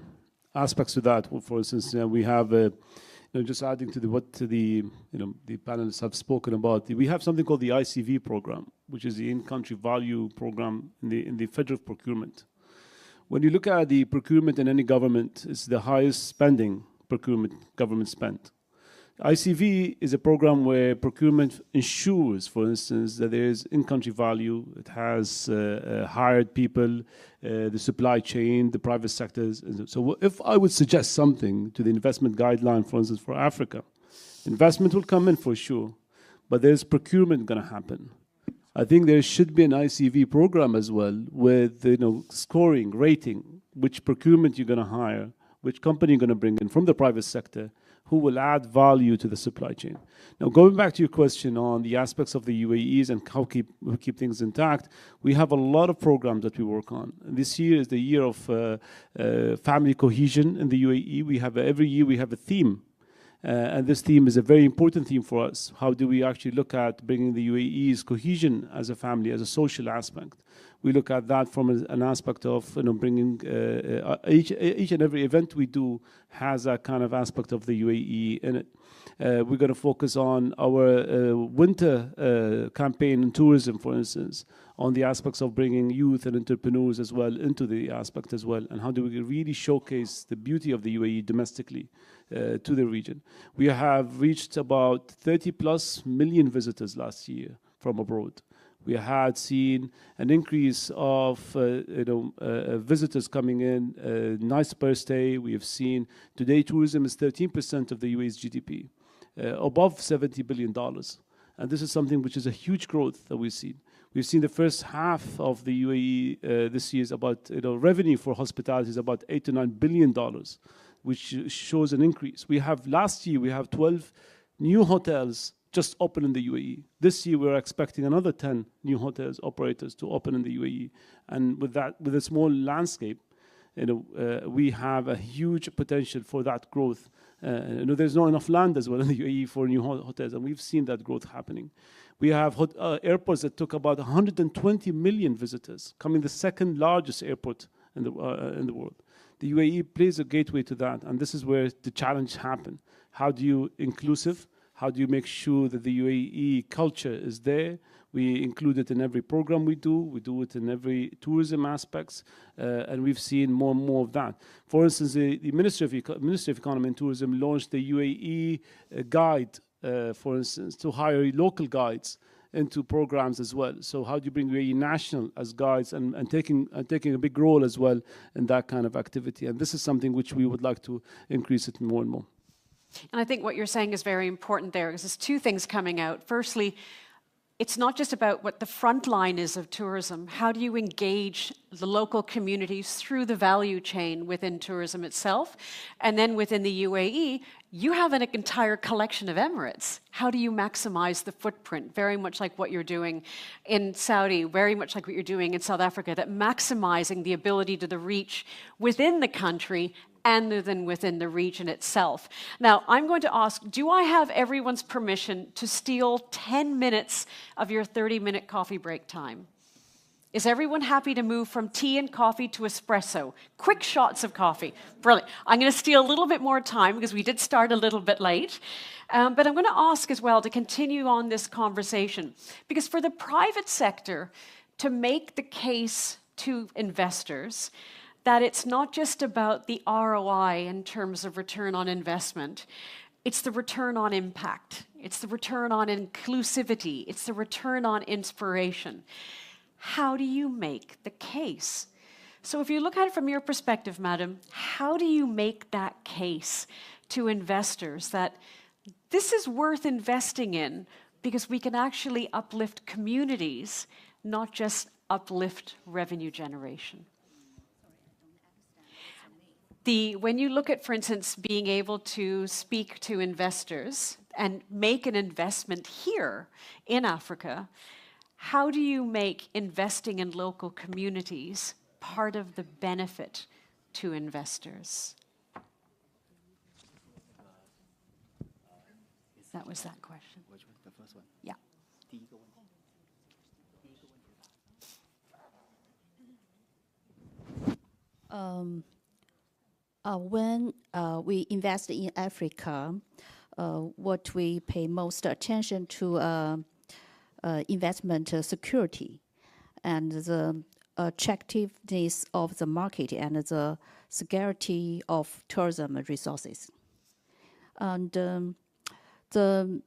aspects to that. Well, for instance, we have just adding to what the panelists have spoken about. We have something called the ICV program, which is the in-country value program in the federal procurement. When you look at the procurement in any government, it's the highest spending procurement government spent. ICV is a program where procurement ensures, for instance, that there is in-country value. It has hired people, the supply chain, the private sectors. So if I would suggest something to the investment guideline, for instance, for Africa, investment will come in for sure, but there's procurement going to happen. I think there should be an ICV program as well with scoring, rating, which procurement you're going to hire, which company you're going to bring in from the private sector, who will add value to the supply chain. Now, going back to your question on the aspects of the UAEs and how we keep things intact, we have a lot of programs that we work on. And this year is the year of family cohesion in the UAE. Every year we have a theme. And this theme is a very important theme for us. How do we actually look at bringing the UAE's cohesion as a family, as a social aspect? We look at that from an aspect of bringing each and every event we do has a kind of aspect of the UAE in it. We're going to focus on our winter campaign in tourism, for instance, on the aspects of bringing youth and entrepreneurs as well into the aspect as well, and how do we really showcase the beauty of the UAE domestically to the region. We have reached about 30+ million visitors last year from abroad. We had seen an increase of visitors coming in, nice per stay. We have seen today tourism is 13% of the UAE's GDP, above $70 billion. And this is something which is a huge growth that we've seen. We've seen the first half of the UAE this year is about, revenue for hospitality is about $8 to $9 billion, which shows an increase. Last year, we have 12 new hotels just open in the UAE. This year, we're expecting another 10 new hotels operators to open in the UAE. And with a small landscape, we have a huge potential for that growth. There's not enough land as well in the UAE for new hotels, and we've seen that growth happening. We have airports that took about 120 million visitors, coming the second largest airport in the world. The UAE plays a gateway to that, and this is where the challenge happens. How do you inclusive? How do you make sure that the UAE culture is there? We include it in every program we do. We do it in every tourism aspects, and we've seen more and more of that. For instance, the Ministry of Economy and Tourism launched the UAE guide, for instance, to hire local guides into programs as well. So how do you bring UAE national as guides and taking a big role as well in that kind of activity? And this is something which we would like to increase it more and more. And I think what you're saying is very important there, because there's two things coming out. Firstly, it's not just about what the front line is of tourism. How do you engage the local communities through the value chain within tourism itself? And then within the UAE, you have an entire collection of Emirates. How do you maximize the footprint? Very much like what you're doing in Saudi, very much like what you're doing in South Africa, that maximizing the ability to the reach within the country and then within the region itself. Now, I'm going to ask, do I have everyone's permission to steal 10 minutes of your 30-minute coffee break time? Is everyone happy to move from tea and coffee to espresso? Quick shots of coffee. Brilliant. I'm going to steal a little bit more time because we did start a little bit late. But I'm going to ask as well to continue on this conversation, because for the private sector to make the case to investors that it's not just about the ROI in terms of return on investment, it's the return on impact, it's the return on inclusivity, it's the return on inspiration. How do you make the case? So if you look at it from your perspective, madam, how do you make that case to investors that this is worth investing in because we can actually uplift communities, not just uplift revenue generation? When you look at, for instance, being able to speak to investors and make an investment here in Africa, how do you make investing in local communities part of the benefit to investors? That was that question. Which was the first one? Yeah. When we invest in Africa, what we pay most attention to investment security and the attractiveness of the market and the scarcity of tourism resources. And the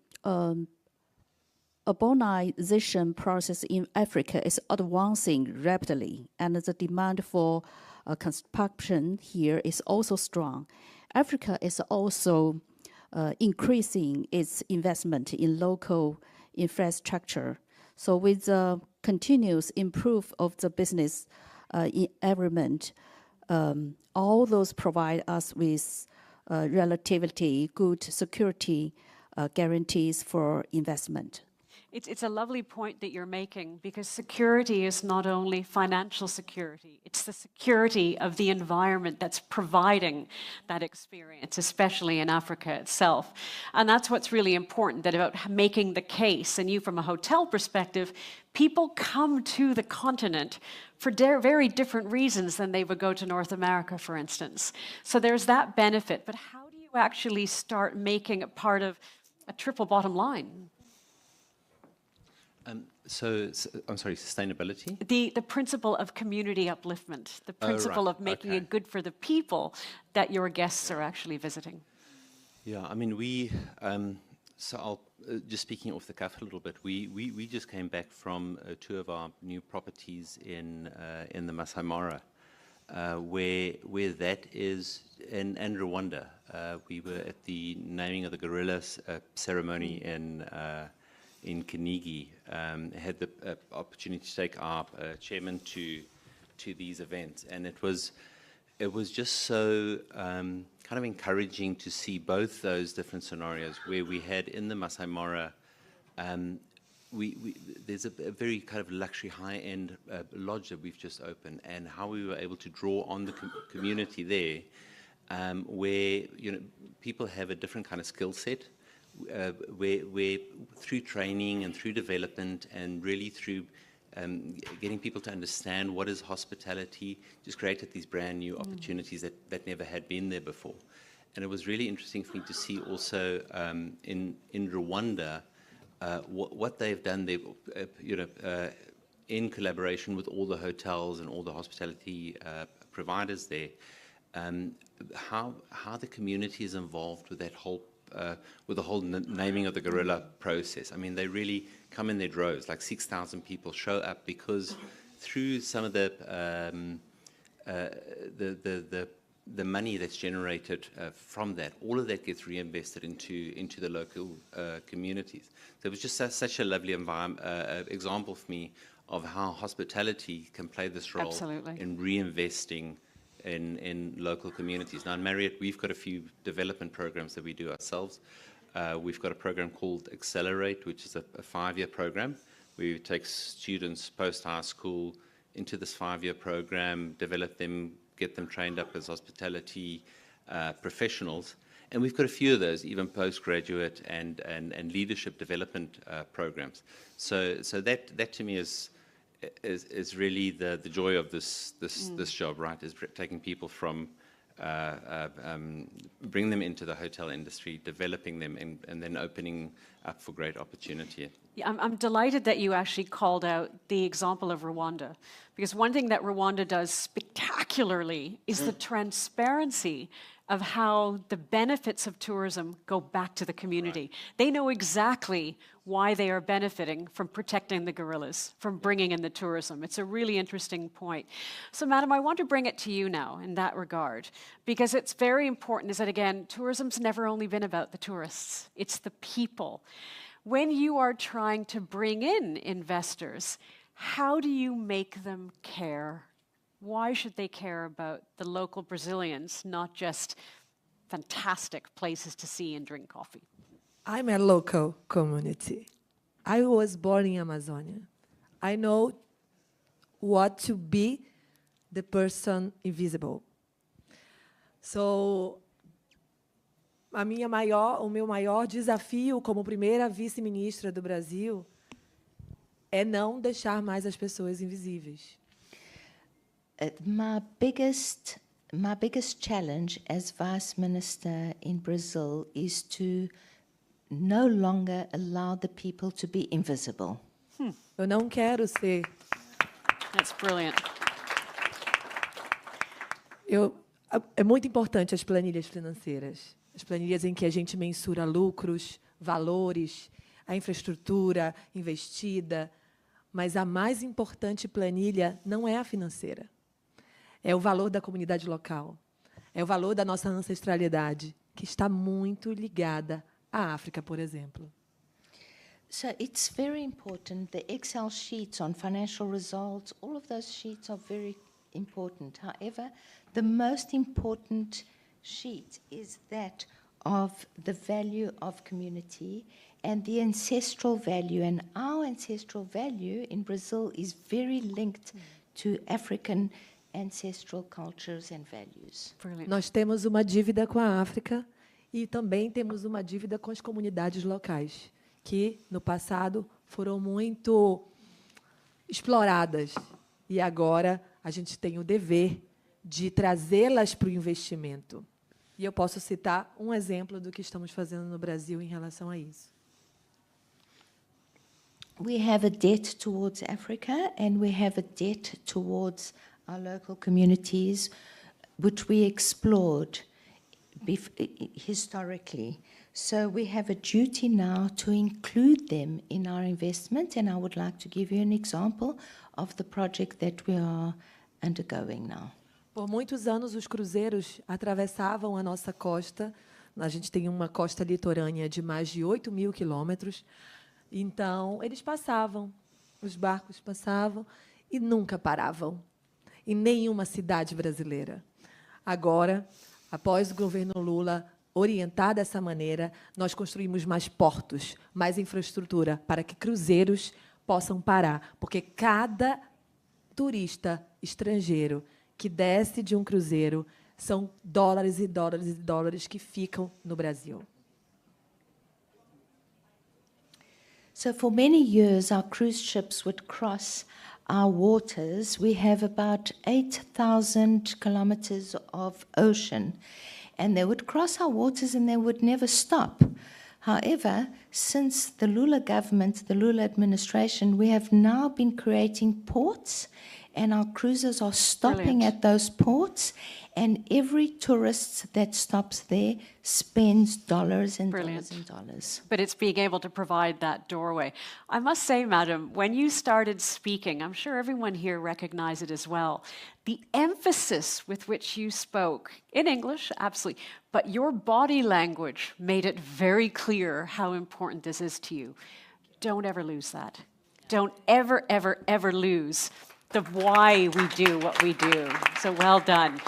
urbanization process in Africa is advancing rapidly, and the demand for construction here is also strong. Africa is also increasing its investment in local infrastructure. So with the continuous improve of the business environment, all those provide us with relatively good security guarantees for investment. It's a lovely point that you're making, because security is not only financial security, it's the security of the environment that's providing that experience, especially in Africa itself. And that's what's really important, that about making the case. And you, from a hotel perspective, people come to the continent for very different reasons than they would go to North America, for instance. So there's that benefit. But how do you actually start making it part of a triple bottom line? So, I'm sorry, sustainability? The principle of community upliftment, the principle of making it good for the people that your guests are actually visiting. Yeah, I mean, so I'll, just speaking off the cuff a little bit, we just came back from two of our new properties in the Masai Mara, where that is, and Rwanda. We were at the naming of the gorilla ceremony in Kinigi, had the opportunity to take our chairman to these events, and it was just so kind of encouraging to see both those different scenarios where we had in the Masai Mara, there's a very kind of luxury high-end lodge that we've just opened, and how we were able to draw on the community there, where people have a different kind of skill set. Where through training and through development and really through getting people to understand what is hospitality, just created these brand new opportunities that never had been there before. And it was really interesting for me to see also in Rwanda what they've done there, in collaboration with all the hotels and all the hospitality providers there, how the community is involved with that whole with the whole naming of the gorilla process. I mean, they really come in their droves. Like 6,000 people show up because through some of the money that's generated from that, all of that gets reinvested into the local communities. So it was just such a lovely example for me of how hospitality can play this role in reinvesting in local communities. Now in Marriott, we've got a few development programs that we do ourselves. We've got a program called Accelerate, which is a 5-year program. We take students post-high school into this 5-year program, develop them, get them trained up as hospitality professionals. And we've got a few of those, even postgraduate and leadership development programs. So that to me is really the joy of this job, right? Is taking people from bring them into the hotel industry, developing them, and then opening up for great opportunity. Yeah, I'm delighted that you actually called out the example of Rwanda, because one thing that Rwanda does spectacularly is the transparency of how the benefits of tourism go back to the community. Right. They know exactly why they are benefiting from protecting the gorillas, from bringing in the tourism. It's a really interesting point. So, Madam, I want to bring it to you now in that regard, because it's very important is that, again, tourism's never only been about the tourists, it's the people. When you are trying to bring in investors, how do you make them care? Why should they care about the local Brazilians, not just fantastic places to see and drink coffee? I'm a local community. I was born in Amazonia. I know what to be the person invisible. So, o meu maior desafio como primeira vice-ministra do Brasil é não deixar mais as pessoas invisíveis. My biggest challenge as Vice Minister in Brazil is to no longer allow the people to be invisible. Eu não quero ser. That's brilliant. É muito importante as planilhas financeiras, as planilhas em que a gente mensura lucros, valores, a infraestrutura investida, mas a mais importante planilha não é a financeira. É o valor da comunidade local, é o valor da nossa ancestralidade, que está muito ligada à África, por exemplo. So it's very important. The Excel sheets on financial results, all of those sheets are very important. However, the most important sheet is that of the value of community and the ancestral value. And our ancestral value in Brazil is very linked to African ancestral cultures and values. Brilliant. Nós temos uma dívida com a África e também temos uma dívida com as comunidades locais, que, no passado, foram muito exploradas. E agora a gente tem o dever de trazê-las para o investimento. E eu posso citar um exemplo do que estamos fazendo no Brasil em relação a isso. We have a debt towards Africa and we have a debt towards our local communities, which we explored historically. So we have a duty now to include them in our investment, and I would like to give you an example of the project that we are undergoing now. Por muitos anos, os cruzeiros atravessavam a nossa costa. A gente tem uma costa litorânea de mais de 8.000 quilômetros. Então, eles passavam, os barcos passavam e nunca paravam em nenhuma cidade brasileira. Agora, após o governo Lula orientar dessa maneira, nós construímos mais portos, mais infraestrutura para que cruzeiros possam parar, porque cada turista estrangeiro que desce de um cruzeiro são dólares e dólares e dólares que ficam no Brasil. So for many years, our cruise ships would cross our waters. We have about 8,000 kilometers of ocean, and they would cross our waters and they would never stop. However, since the Lula government, the Lula administration, we have now been creating ports, and our cruisers are stopping at those ports, and every tourist that stops there spends dollars and dollars and dollars. But it's being able to provide that doorway. I must say, madam, when you started speaking, I'm sure everyone here recognized it as well, the emphasis with which you spoke, in English, absolutely, but your body language made it very clear how important this is to you. Don't ever lose that. Don't ever, ever, ever lose the why we do what we do. So well done.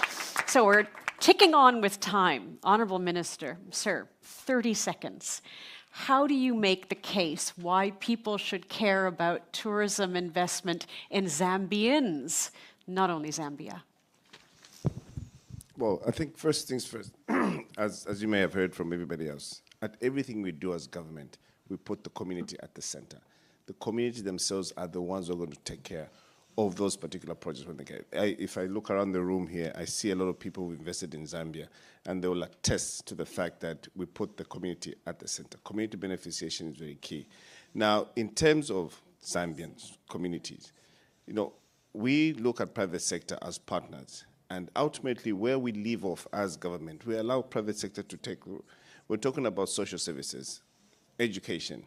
So we're ticking on with time. Honourable Minister, sir, 30 seconds. How do you make the case why people should care about tourism investment in Zambians, not only Zambia? Well, I think first things first, as you may have heard from everybody else, at everything we do as government, we put the community at the center. The community themselves are the ones who are going to take care of those particular projects when they get. If I look around the room here, I see a lot of people who invested in Zambia, and they will attest to the fact that we put the community at the center. Community beneficiation is very key. Now, in terms of Zambian communities, you know, we look at private sector as partners, and ultimately where we leave off as government, we allow private sector to take. We're talking about social services, education,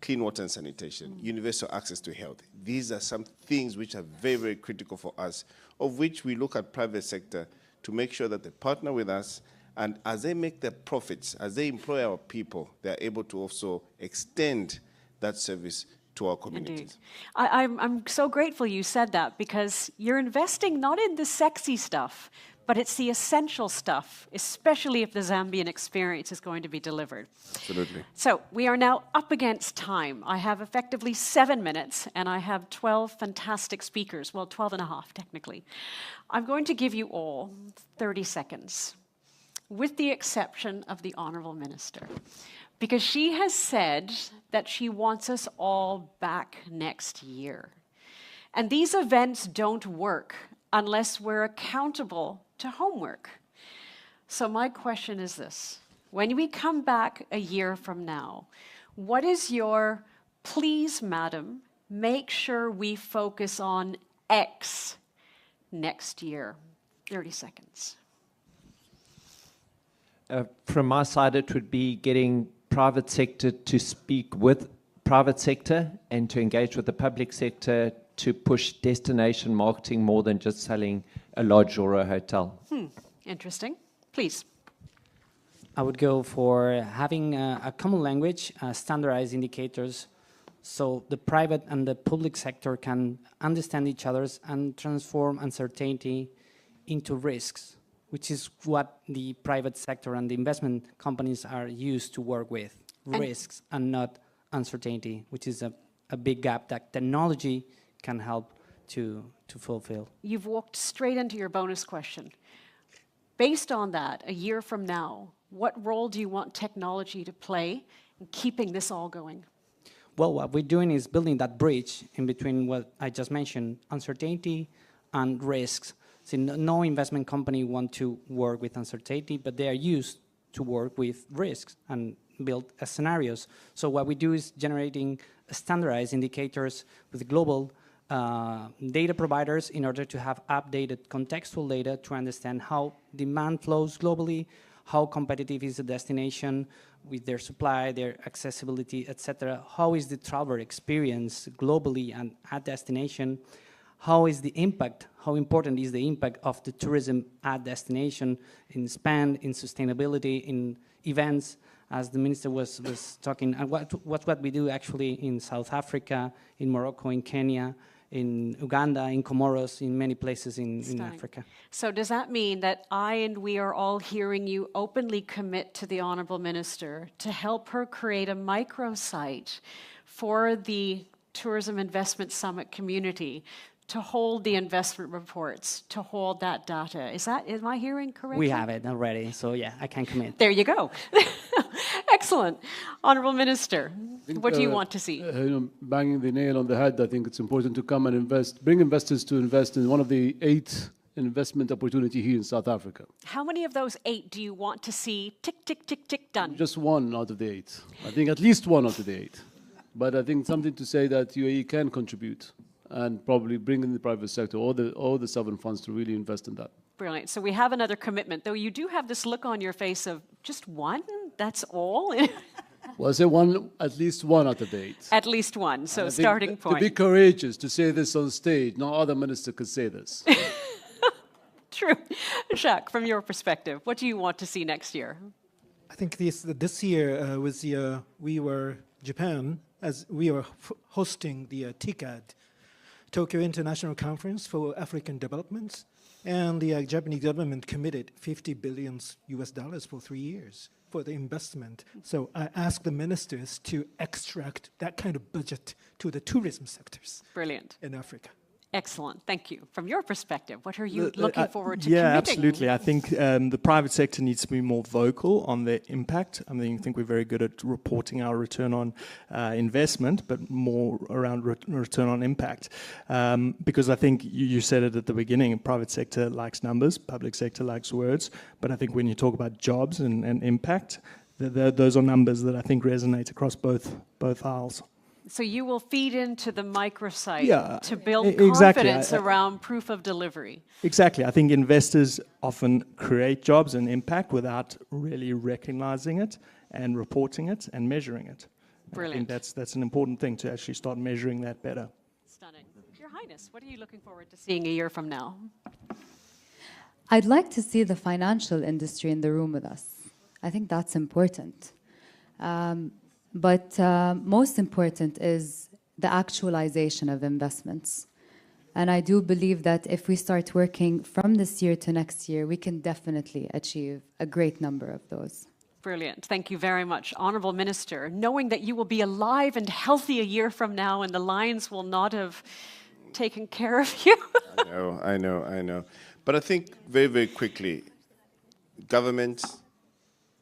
clean water and sanitation, universal access to health. These are some things which are very, very critical for us, of which we look at private sector to make sure that they partner with us, and as they make their profits, as they employ our people, they're able to also extend that service to our communities. Indeed. I'm so grateful you said that, because you're investing not in the sexy stuff, but it's the essential stuff, especially if the Zambian experience is going to be delivered. Absolutely. So we are now up against time. I have effectively 7 minutes, and I have 12 fantastic speakers. Well, 12 and a half, technically. I'm going to give you all 30 seconds, with the exception of the Honourable Minister, because she has said that she wants us all back next year. And these events don't work unless we're accountable to homework. So my question is this: when we come back a year from now, what is your, please, madam, make sure we focus on X next year? 30 seconds. From my side, it would be getting private sector to speak with private sector and to engage with the public sector to push destination marketing more than just selling a lodge or a hotel. Interesting. Please. I would go for having a common language, standardized indicators, so the private and the public sector can understand each other's and transform uncertainty into risks, which is what the private sector and the investment companies are used to work with, risks and not uncertainty, which is a big gap that technology can help to fulfill. You've walked straight into your bonus question. Based on that, a year from now, what role do you want technology to play in keeping this all going? Well, what we're doing is building that bridge in between what I just mentioned, uncertainty and risks. So no investment company want to work with uncertainty, but they are used to work with risks and build scenarios. So what we do is generating standardized indicators with global data providers in order to have updated contextual data to understand how demand flows globally, how competitive is the destination with their supply, their accessibility, etc. How is the traveler experience globally and at destination? How is the impact, how important is the impact of the tourism at destination in spend, in sustainability, in events, as the minister was talking, and what we do actually in South Africa, in Morocco, in Kenya, in Uganda, in Comoros, in many places in Africa. So does that mean that we are all hearing you openly commit to the Honourable Minister to help her create a microsite for the Tourism Investment Summit community to hold the investment reports, to hold that data? Am I hearing correctly? We have it already, so yeah, I can commit. There you go. Excellent. Honourable Minister. What do you want to see? Banging the nail on the head, I think it's important to come and invest, bring investors to invest in one of the 8 investment opportunity here in South Africa. How many of those 8 do you want to see tick, tick, tick, tick done? Just 1 out of the 8. I think at least 1 out of the 8. But I think something to say that UAE can contribute and probably bring in the private sector, all the sovereign funds to really invest in that. Brilliant. So we have another commitment, though you do have this look on your face of just 1? That's all? Well, I say 1, at least 1 out of the 8. At least 1, so starting point. To be courageous to say this on stage, no other minister could say this. True. Jacques, from your perspective, what do you want to see next year? I think this year was Japan, as we were hosting the TICAD, Tokyo International Conference for African Development, and the Japanese government committed $50 billion for 3 years for the investment. So I asked the ministers to extract that kind of budget to the tourism sectors. Brilliant. In Africa. Excellent. Thank you. From your perspective, what are you looking forward to committing? Yeah, absolutely. I think the private sector needs to be more vocal on their impact. I think we're very good at reporting our return on investment, but more around return on impact. Because I think you said it at the beginning, private sector likes numbers, public sector likes words. But I think when you talk about jobs and impact, those are numbers that I think resonate across both aisles. So you will feed into the microsite to build exactly. confidence around proof of delivery. Exactly. I think investors often create jobs and impact without really recognizing it and reporting it and measuring it. Brilliant. I think that's an important thing to actually start measuring that better. Stunning. Your Highness, what are you looking forward to seeing a year from now? I'd like to see the financial industry in the room with us. I think that's important. But most important is the actualization of investments. And I do believe that if we start working from this year to next year, we can definitely achieve a great number of those. Brilliant. Thank you very much. Honourable Minister, knowing that you will be alive and healthy a year from now and the lions will not have taken care of you. I know. But I think very, very quickly, governments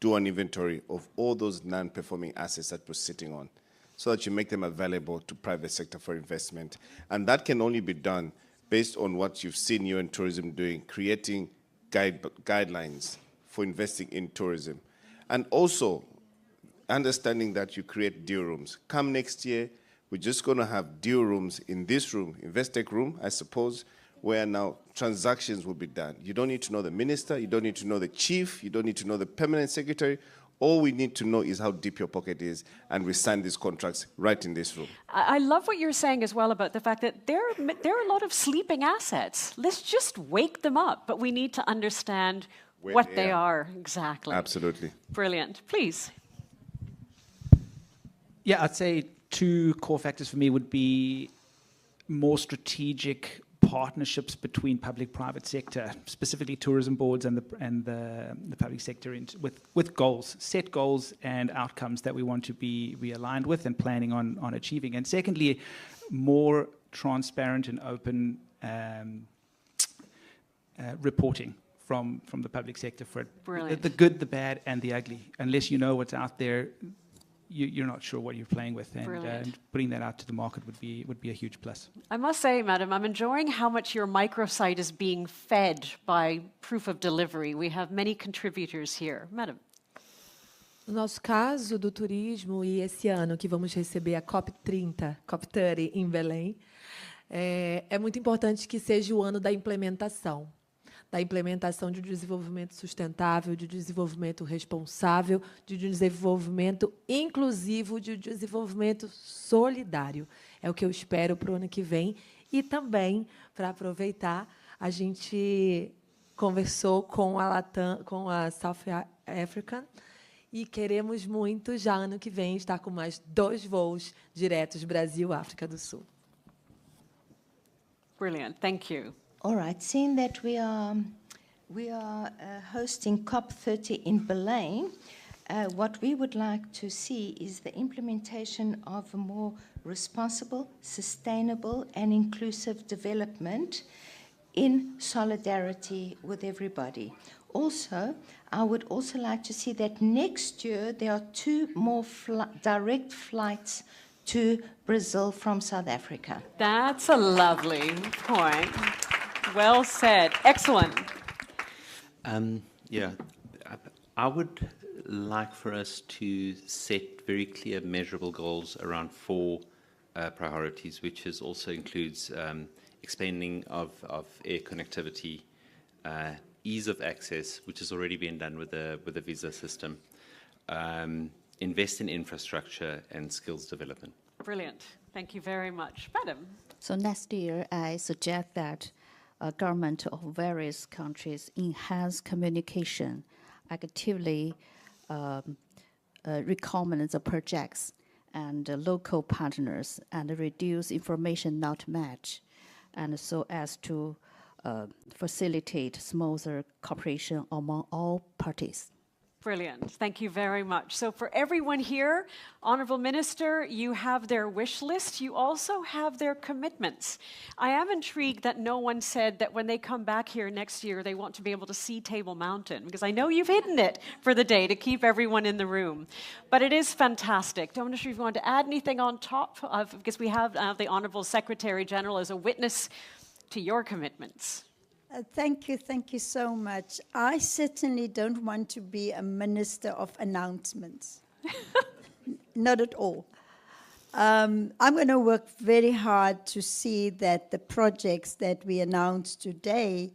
do an inventory of all those non-performing assets that we're sitting on so that you make them available to private sector for investment. And that can only be done based on what you've seen you and tourism doing, creating guidelines for investing in tourism. And also understanding that you create deal rooms. Come next year, we're just going to have deal rooms in this room, Investec room, I suppose, where now transactions will be done. You don't need to know the minister, you don't need to know the chief, you don't need to know the permanent secretary. All we need to know is how deep your pocket is, and we sign these contracts right in this room. I love what you're saying as well about the fact that there are a lot of sleeping assets. Let's just wake them up, but we need to understand what they are. Exactly. Absolutely. Brilliant. Please. Yeah, I'd say 2 core factors for me would be more strategic partnerships between public-private sector, specifically tourism boards and the public sector, with goals, set goals and outcomes that we want to be aligned with and planning on achieving. And secondly, more transparent and open reporting from the public sector for the good, the bad, and the ugly. Unless you know what's out there, you're not sure what you're playing with, and putting that out to the market would be a huge plus. I must say, Madam, I'm enjoying how much your microsite is being fed by proof of delivery. We have many contributors here. Madam. No nosso caso do turismo, e esse ano que vamos receber a COP30 em Belém, é muito importante que seja o ano da implementação de desenvolvimento sustentável, de desenvolvimento responsável, de desenvolvimento inclusivo, de desenvolvimento solidário. É o que eu espero para o ano que vem. E também, para aproveitar, a gente conversou com a Latam, com a South African, e queremos muito, já ano que vem, estar com mais 2 voos diretos Brasil-África do Sul. Brilliant. Thank you. All right, seeing that we are hosting COP30 in Belém, what we would like to see is the implementation of a more responsible, sustainable, and inclusive development in solidarity with everybody. Also, I would also like to see that next year there are 2 more direct flights to Brazil from South Africa. That's a lovely point. Well said. Excellent. Yeah, I would like for us to set very clear, measurable goals around 4 priorities, which also includes expanding of air connectivity, ease of access, which has already been done with the visa system, invest in infrastructure and skills development. Brilliant. Thank you very much. Madam. So next year, I suggest that government of various countries enhance communication, actively recommend the projects and local partners, and reduce information not match, and so as to facilitate smoother cooperation among all parties. Brilliant. Thank you very much. So for everyone here, Honourable Minister, you have their wish list. You also have their commitments. I am intrigued that no one said that when they come back here next year, they want to be able to see Table Mountain, because I know you've hidden it for the day to keep everyone in the room. But it is fantastic. I'm not sure if you want to add anything on top of, because we have the Honourable Secretary General as a witness to your commitments. Thank you so much. I certainly don't want to be a minister of announcements. Not at all. I'm going to work very hard to see that the projects that we announced today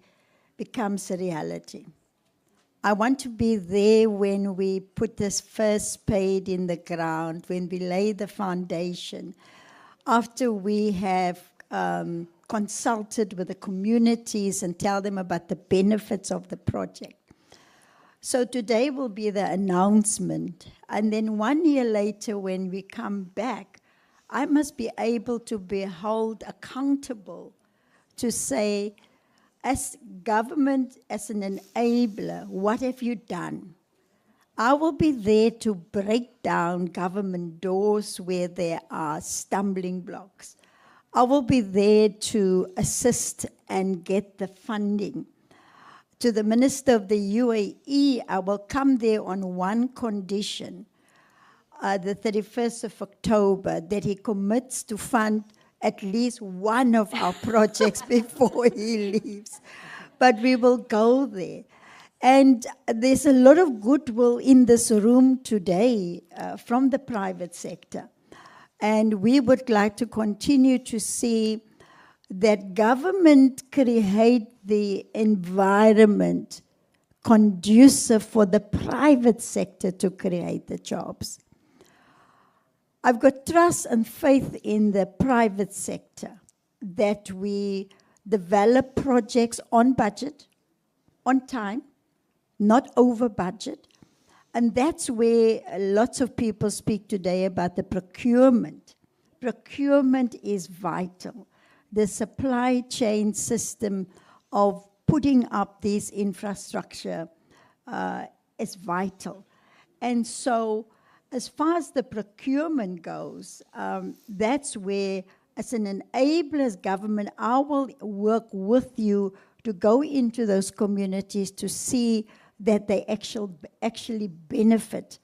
becomes a reality. I want to be there when we put this first spade in the ground, when we lay the foundation, after we have consulted with the communities and tell them about the benefits of the project. So today will be the announcement. And then 1 year later, when we come back, I must be able to be held accountable to say, as government, as an enabler, what have you done? I will be there to break down government doors where there are stumbling blocks. I will be there to assist and get the funding. To the Minister of the UAE, I will come there on one condition, the 31st of October, that he commits to fund at least one of our projects before he leaves. But we will go there. And there's a lot of goodwill in this room today from the private sector. And we would like to continue to see that government create the environment conducive for the private sector to create the jobs. I've got trust and faith in the private sector that we develop projects on budget, on time, not over budget. And that's where lots of people speak today about the procurement. Procurement is vital. The supply chain system of putting up this infrastructure is vital. And so as far as the procurement goes, that's where, as an enabler, as government, I will work with you to go into those communities to see that they actually benefit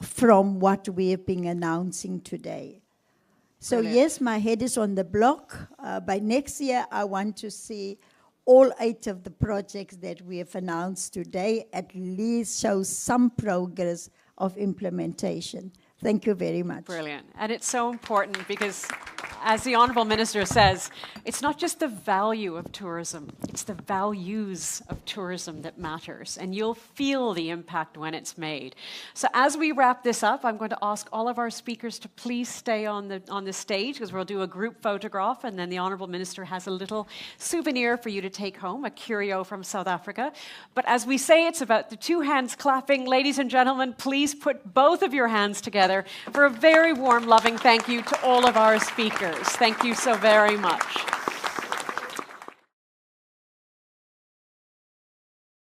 from what we have been announcing today. So yes, my head is on the block. By next year, I want to see all 8 of the projects that we have announced today at least show some progress of implementation. Thank you very much. Brilliant. And it's so important because, as the Honourable Minister says, it's not just the value of tourism, it's the values of tourism that matters, and you'll feel the impact when it's made. So as we wrap this up, I'm going to ask all of our speakers to please stay on the stage, because we'll do a group photograph, and then the Honourable Minister has a little souvenir for you to take home, a curio from South Africa. But as we say, it's about the 2 hands clapping. Ladies and gentlemen, please put both of your hands together for a very warm, loving thank you to all of our speakers. Thank you so very much.